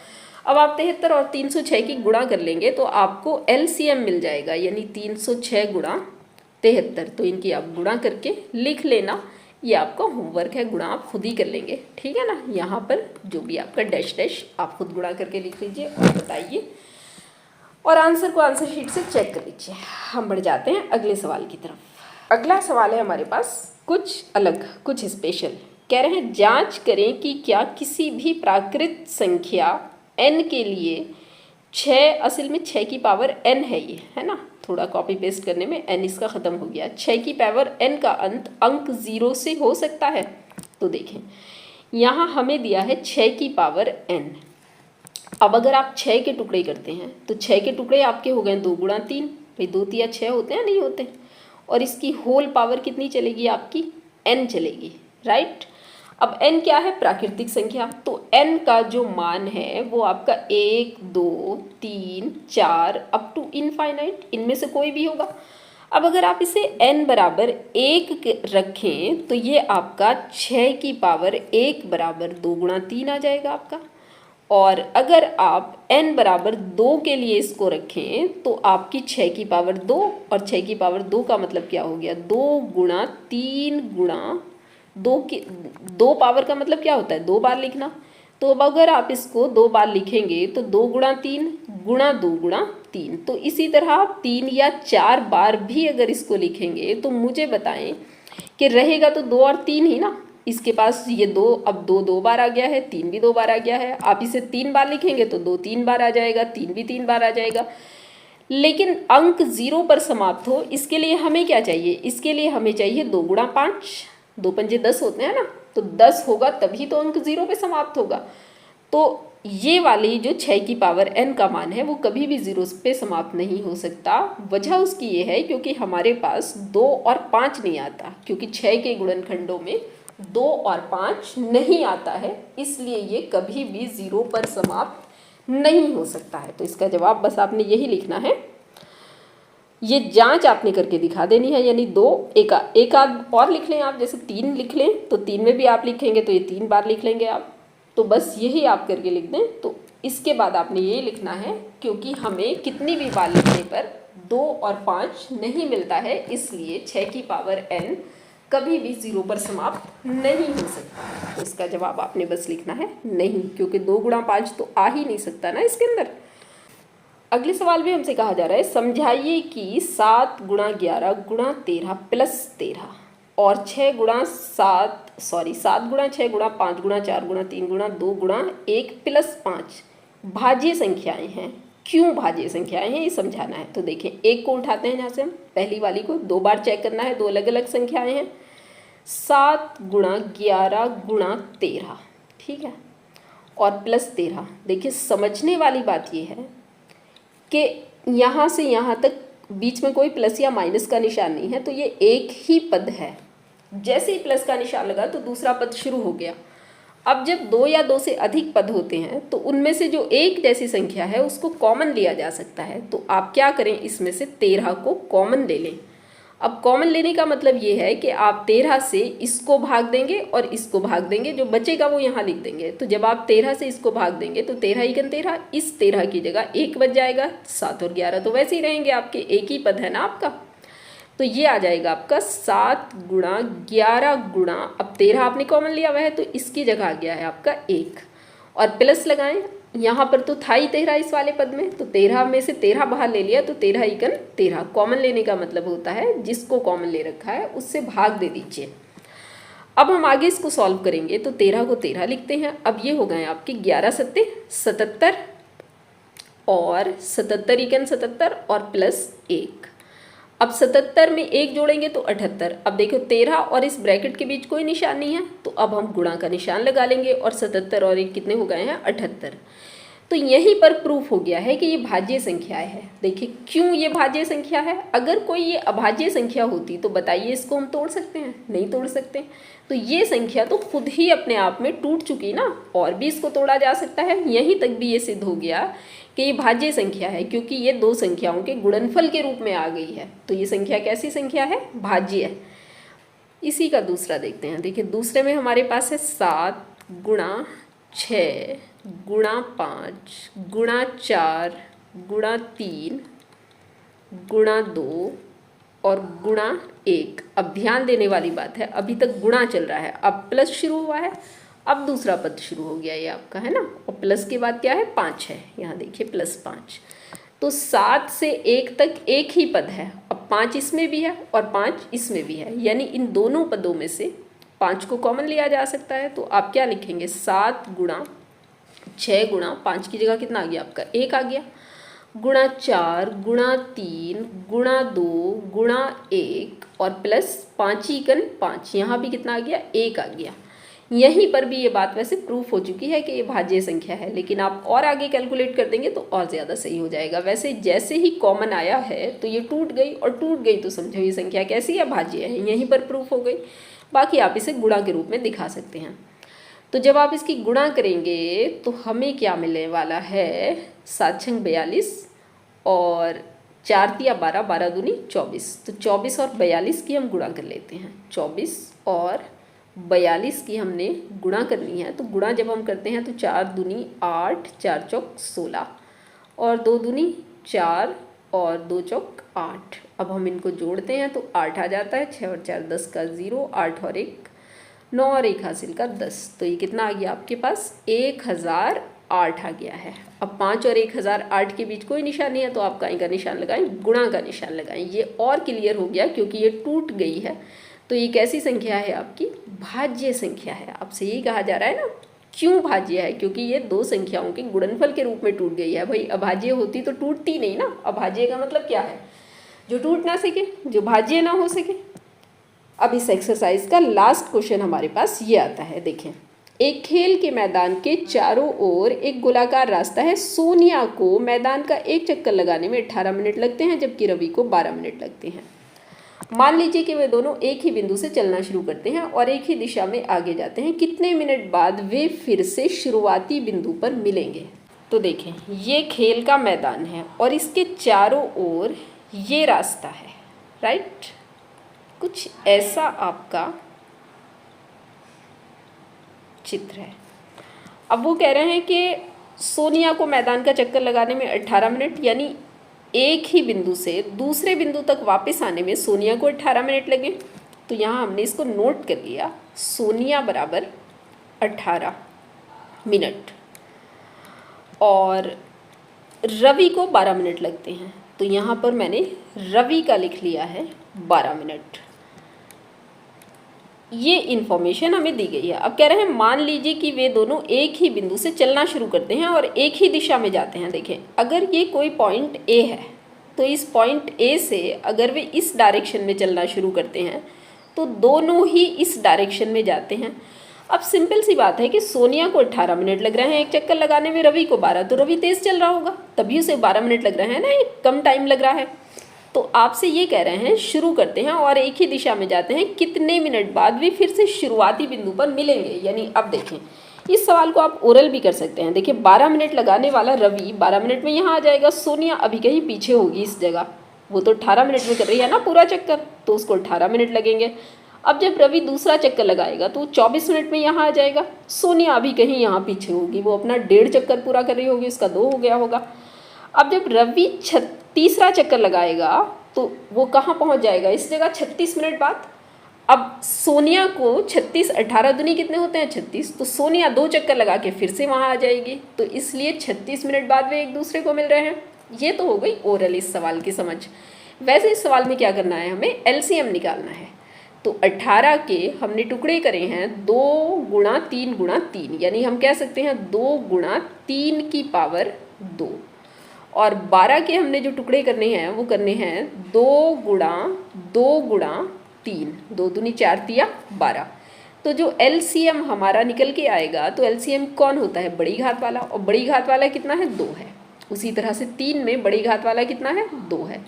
अब आप 73 और 306 की गुणा कर लेंगे तो आपको LCM मिल जाएगा, यानी 306 गुणा 73। तो इनकी आप गुणा करके लिख लेना, ये आपका होमवर्क है, गुणा आप खुद ही कर लेंगे, ठीक है ना। यहाँ पर जो भी आपका डैश डैश आप खुद गुणा करके लिख लीजिए और बताइए, और आंसर को आंसर शीट से चेक कर लीजिए। हम बढ़ जाते हैं अगले सवाल की तरफ। अगला सवाल है हमारे पास कुछ अलग, कुछ स्पेशल। कह रहे हैं जांच करें कि क्या किसी भी प्राकृत संख्या n के लिए 6, असल में 6 की पावर n है, ये है ना, थोड़ा कॉपी पेस्ट करने में n इसका ख़त्म हो गया। 6 की पावर n का अंत अंक 0 से हो सकता है। तो देखें यहाँ हमें दिया है 6 की पावर n। अब अगर आप 6 के टुकड़े करते हैं तो 6 के टुकड़े आपके हो गए 2 गुणा 3, भाई 2 तिया 6 होते हैं, नहीं होते। और इसकी होल पावर कितनी चलेगी आपकी, n चलेगी, राइट। अब n क्या है, प्राकृतिक संख्या, तो n का जो मान है वो आपका 1 2 3 4 अप टू इनफाइनाइट, इनमें से कोई भी होगा। अब अगर आप इसे n बराबर 1 रखें तो ये आपका 6 की पावर 1 बराबर 2 गुणा 3 आ जाएगा आपका। और अगर आप n बराबर 2 के लिए इसको रखें तो आपकी 6 की पावर 2, और 6 की पावर 2 का मतलब क्या हो गया, 2 गुणा 3 गुणा 2 की 2 पावर का मतलब क्या होता है, 2 बार लिखना। तो अब अगर आप इसको 2 बार लिखेंगे तो 2 गुणा 3 गुणा 2 गुणा 3। तो इसी तरह आप 3 या 4 बार भी अगर इसको लिखेंगे तो मुझे बताएं कि रहेगा तो 2 और 3 ही ना। इसके पास ये 2, अब 2 बार आ गया है, 3 भी 2 बार आ गया है। आप इसे 3 बार लिखेंगे तो 2 3 बार आ जाएगा, 3 भी 3 बार आ जाएगा। लेकिन अंक 0 पर समाप्त हो, इसके लिए हमें क्या चाहिए, इसके लिए हमें चाहिए 2 गुणा 5, 2 पंजे 10 होते हैं ना, तो 10 होगा तभी तो अंक 0 पे समाप्त होगा। तो ये वाली जो 6 की पावर n का मान है वो कभी भी 0 पे समाप्त नहीं हो सकता। वजह उसकी ये है क्योंकि हमारे पास 2 और 5 नहीं आता, क्योंकि 6 के गुणनखंडों में 2 और 5 नहीं आता है, इसलिए ये कभी भी 0 पर समाप्त नहीं हो सकता है। तो इसका जवाब बस आपने यही लिखना है, ये जांच आपने करके दिखा देनी है, यानी 2 एक आध और लिख लें आप, जैसे 3 लिख लें तो 3 में भी आप लिखेंगे तो ये 3 बार लिख लेंगे आप। तो बस यही आप करके लिख दें। तो इसके बाद आपने ये लिखना है, क्योंकि हमें कितनी भी बार लिखने पर 2 और 5 नहीं मिलता है, इसलिए 6 की पावर n कभी भी 0 पर समाप्त नहीं हो सकता। तो इसका जवाब आपने बस लिखना है नहीं, क्योंकि 2 गुणा 5 तो आ ही नहीं सकता ना इसके अंदर। अगले सवाल में हमसे कहा जा रहा है समझाइए कि 7 गुणा 11 गुणा 13 प्लस 13 और 7 गुणा 6 गुणा 5 गुणा 4 गुणा 3 गुणा 2 गुणा 1 प्लस 5 भाज्य संख्याएं हैं। क्यों भाज्य संख्याएं हैं ये समझाना है। तो देखें, एक को उठाते हैं, यहाँ से हम पहली वाली को 2 बार चेक करना है, 2 अलग अलग संख्याएं हैं। 7 गुणा 11 गुणा 13, ठीक है, और प्लस 13। देखिए समझने वाली बात ये है कि यहाँ से यहाँ तक बीच में कोई प्लस या माइनस का निशान नहीं है, तो ये एक ही पद है। जैसे ही प्लस का निशान लगा तो दूसरा पद शुरू हो गया। अब जब 2 या 2 से अधिक पद होते हैं तो उनमें से जो एक जैसी संख्या है उसको कॉमन लिया जा सकता है। तो आप क्या करें, इसमें से 13 को कॉमन ले लें। अब कॉमन लेने का मतलब ये है कि आप 13 से इसको भाग देंगे और इसको भाग देंगे, जो बचेगा वो यहाँ लिख देंगे। तो जब आप 13 से इसको भाग देंगे तो 13 एकन 13, इस 13 की जगह 1 बच जाएगा। 7 और 11 तो वैसे ही रहेंगे आपके, एक ही पद है ना आपका। तो ये आ जाएगा आपका 7 गुणा 11 गुणा, अब 13 आपने कॉमन लिया हुआ है तो इसकी जगह आ गया है आपका 1, और प्लस लगाएं। यहाँ पर तो था ही 13 इस वाले पद में, तो 13 में से 13 बाहर ले लिया तो 13 एकन 13। कॉमन लेने का मतलब होता है जिसको कॉमन ले रखा है उससे भाग दे दीजिए। अब हम आगे इसको सॉल्व करेंगे तो 13 को 13 लिखते हैं। अब ये हो गए आपके 11 सत्ते 77 और 77 एकन 77 और प्लस 1। अब 77 में 1 जोड़ेंगे तो 78। अब देखो 13 और इस ब्रैकेट के बीच कोई निशान नहीं है, तो अब हम गुणा का निशान लगा लेंगे और 77 और 1 कितने हो गए हैं 78। तो यहीं पर प्रूफ हो गया है कि ये भाज्य संख्याएं है। देखिए क्यों ये भाज्य संख्या है। अगर कोई ये अभाज्य संख्या होती तो बताइए इसको हम तोड़ सकते हैं? नहीं तोड़ सकते। तो ये संख्या तो खुद ही अपने आप में टूट चुकी ना, और भी इसको तोड़ा जा सकता है। यहीं तक भी ये सिद्ध हो गया कि ये भाज्य संख्या है, क्योंकि ये दो संख्याओं के गुणनफल के रूप में आ गई है। तो ये संख्या कैसी संख्या है? भाज्य है। इसी का दूसरा देखते हैं। देखिए दूसरे में हमारे पास है 7 गुणा 6 गुणा 5 गुणा 4 गुणा 3 गुणा 2 और गुणा 1। अब ध्यान देने वाली बात है, अभी तक गुणा चल रहा है, अब प्लस शुरू हुआ है, अब दूसरा पद शुरू हो गया ये आपका, है ना। और प्लस के बाद क्या है? 5 है। यहाँ देखिए +5। तो 7 से 1 तक एक ही पद है। अब 5 इसमें भी है और 5 इसमें भी है, यानी इन दोनों पदों में से 5 को कॉमन लिया जा सकता है। तो आप क्या लिखेंगे? 7 गुणा 6 गुणा 5 की जगह कितना आ गया आपका? 1 आ गया, गुणा 4 गुणा 3 गुणा 2 गुणा 1 और प्लस 5 ही कन 5, यहाँ भी कितना आ गया? 1 आ गया। यहीं पर भी ये बात वैसे प्रूफ हो चुकी है कि ये भाज्य संख्या है, लेकिन आप और आगे कैलकुलेट कर देंगे तो और ज़्यादा सही हो जाएगा। वैसे जैसे ही कॉमन आया है तो ये टूट गई, और टूट गई तो समझो ये संख्या कैसी है? भाज्य है। यहीं पर प्रूफ हो गई। बाकी आप इसे गुणा के रूप में दिखा सकते हैं। तो जब आप इसकी गुणा करेंगे तो हमें क्या मिलने वाला है? 7 छंग 42 और 4 तिया 12, 12 दूनी 24। तो 24 और 42 की हम गुणा कर लेते हैं। 24 और 42 की हमने गुणा करनी है। तो गुणा जब हम करते हैं तो 4 दूनी 8, 4 चौक 16 और 2 दूनी 4 और 2 चौक 8। अब हम इनको जोड़ते हैं तो 8 आ जाता है। 6 और 4 10 का 0, 8 और 1 9 और 1 हासिल का 10। तो ये कितना आ गया आपके पास? 1008 आ गया है। अब 5 और 1008 के बीच कोई निशान नहीं है, तो आप कहीं का निशान लगाएं? गुणा का निशान लगाएं। ये और क्लियर हो गया क्योंकि ये टूट गई है। तो ये कैसी संख्या है आपकी? भाज्य संख्या है। आपसे यही कहा जा रहा है ना, क्यों भाज्य है? क्योंकि ये दो संख्याओं के गुणनफल के रूप में टूट गई है। भाई अभाज्य होती तो टूटती नहीं ना। अभाज्य का मतलब क्या है? जो टूट ना सके, जो भाज्य ना हो सके। अब इस एक्सरसाइज का लास्ट क्वेश्चन हमारे पास ये आता है। देखें, एक खेल के मैदान के चारों ओर एक गोलाकार रास्ता है। सोनिया को मैदान का एक चक्कर लगाने में 18 मिनट लगते हैं, जबकि रवि को 12 मिनट लगते हैं। मान लीजिए कि वे दोनों एक ही बिंदु से चलना शुरू करते हैं और एक ही दिशा में आगे जाते हैं। कितने मिनट बाद वे फिर से शुरुआती बिंदु पर मिलेंगे? तो देखें, ये खेल का मैदान है और इसके चारों ओर ये रास्ता है, राइट। कुछ ऐसा आपका चित्र है। अब वो कह रहे हैं कि सोनिया को मैदान का चक्कर लगाने में 18 मिनट, यानी एक ही बिंदु से दूसरे बिंदु तक वापस आने में सोनिया को 18 मिनट लगे। तो यहाँ हमने इसको नोट कर लिया, सोनिया बराबर 18 मिनट और रवि को 12 मिनट लगते हैं। तो यहाँ पर मैंने रवि का लिख लिया है 12 मिनट। ये इन्फॉर्मेशन हमें दी गई है। अब कह रहे हैं मान लीजिए कि वे दोनों एक ही बिंदु से चलना शुरू करते हैं और एक ही दिशा में जाते हैं। देखें, अगर ये कोई पॉइंट ए है तो इस पॉइंट ए से अगर वे इस डायरेक्शन में चलना शुरू करते हैं तो दोनों ही इस डायरेक्शन में जाते हैं। अब सिंपल सी बात है कि सोनिया को 18 मिनट लग रहे हैं एक चक्कर लगाने में, रवि को 12, तो रवि तेज चल रहा होगा तभी उसे 12 मिनट लग रहे हैं ना, एक कम टाइम लग रहा है। तो आपसे ये कह रहे हैं शुरू करते हैं और एक ही दिशा में जाते हैं, कितने मिनट बाद वे फिर से शुरुआती बिंदु पर मिलेंगे। यानी अब देखें, इस सवाल को आप ओरल भी कर सकते हैं। देखिए 12 मिनट लगाने वाला रवि 12 मिनट में यहाँ आ जाएगा, सोनिया अभी कहीं पीछे होगी इस जगह, वो तो 18 मिनट में कर रही है ना पूरा चक्कर, तो उसको 18 मिनट लगेंगे। अब जब रवि दूसरा चक्कर लगाएगा तो 24 मिनट में यहाँ आ जाएगा, सोनिया अभी कहीं यहाँ पीछे होगी, वो अपना 1.5 चक्कर पूरा कर रही होगी, उसका 2 हो गया होगा। अब जब रवि तीसरा चक्कर लगाएगा तो वो कहाँ पहुँच जाएगा? इस जगह 36 मिनट बाद। अब सोनिया को 36, 18 दूनी कितने होते हैं? 36, तो सोनिया 2 चक्कर लगा के फिर से वहाँ आ जाएगी, तो इसलिए 36 मिनट बाद वे एक दूसरे को मिल रहे हैं। ये तो हो गई ओरल इस सवाल की समझ। वैसे इस सवाल में क्या करना है, हमें एलसीएम निकालना है। तो 18 के हमने टुकड़े करे हैं 2 गुणा 3 गुणा 3, यानी हम कह सकते हैं 2 गुणा 3 की पावर 2। और 12 के हमने जो टुकड़े करने हैं वो करने हैं 2 गुणा 3, 2 दूनी 4 तिया 12। तो जो एलसीएम हमारा निकल के आएगा, तो एलसीएम कौन होता है, बड़ी घात वाला, और बड़ी घात वाला कितना है, 2 है। उसी तरह से 3 में बड़ी घात वाला कितना है, 2 है।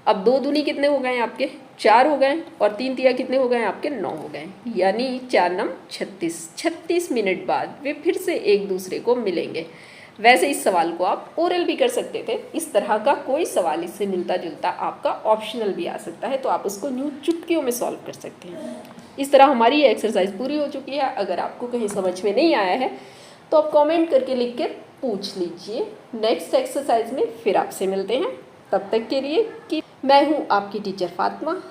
अब 2 दूनी कितने हो गए आपके, 4 हो गए, और 3 तिया कितने हो गए आपके, 9 हो गए, यानी 4 नम 36। 36 मिनट बाद वे फिर से एक दूसरे को मिलेंगे। वैसे इस सवाल को आप ओरल भी कर सकते थे। इस तरह का कोई सवाल इससे मिलता जुलता आपका ऑप्शनल भी आ सकता है, तो आप उसको न्यू चुटकियों में सॉल्व कर सकते हैं। इस तरह हमारी ये एक्सरसाइज पूरी हो चुकी है। अगर आपको कहीं समझ में नहीं आया है तो आप कमेंट करके लिख कर पूछ लीजिए। नेक्स्ट एक्सरसाइज में फिर आपसे मिलते हैं। तब तक के लिए कि मैं हूँ आपकी टीचर फातिमा।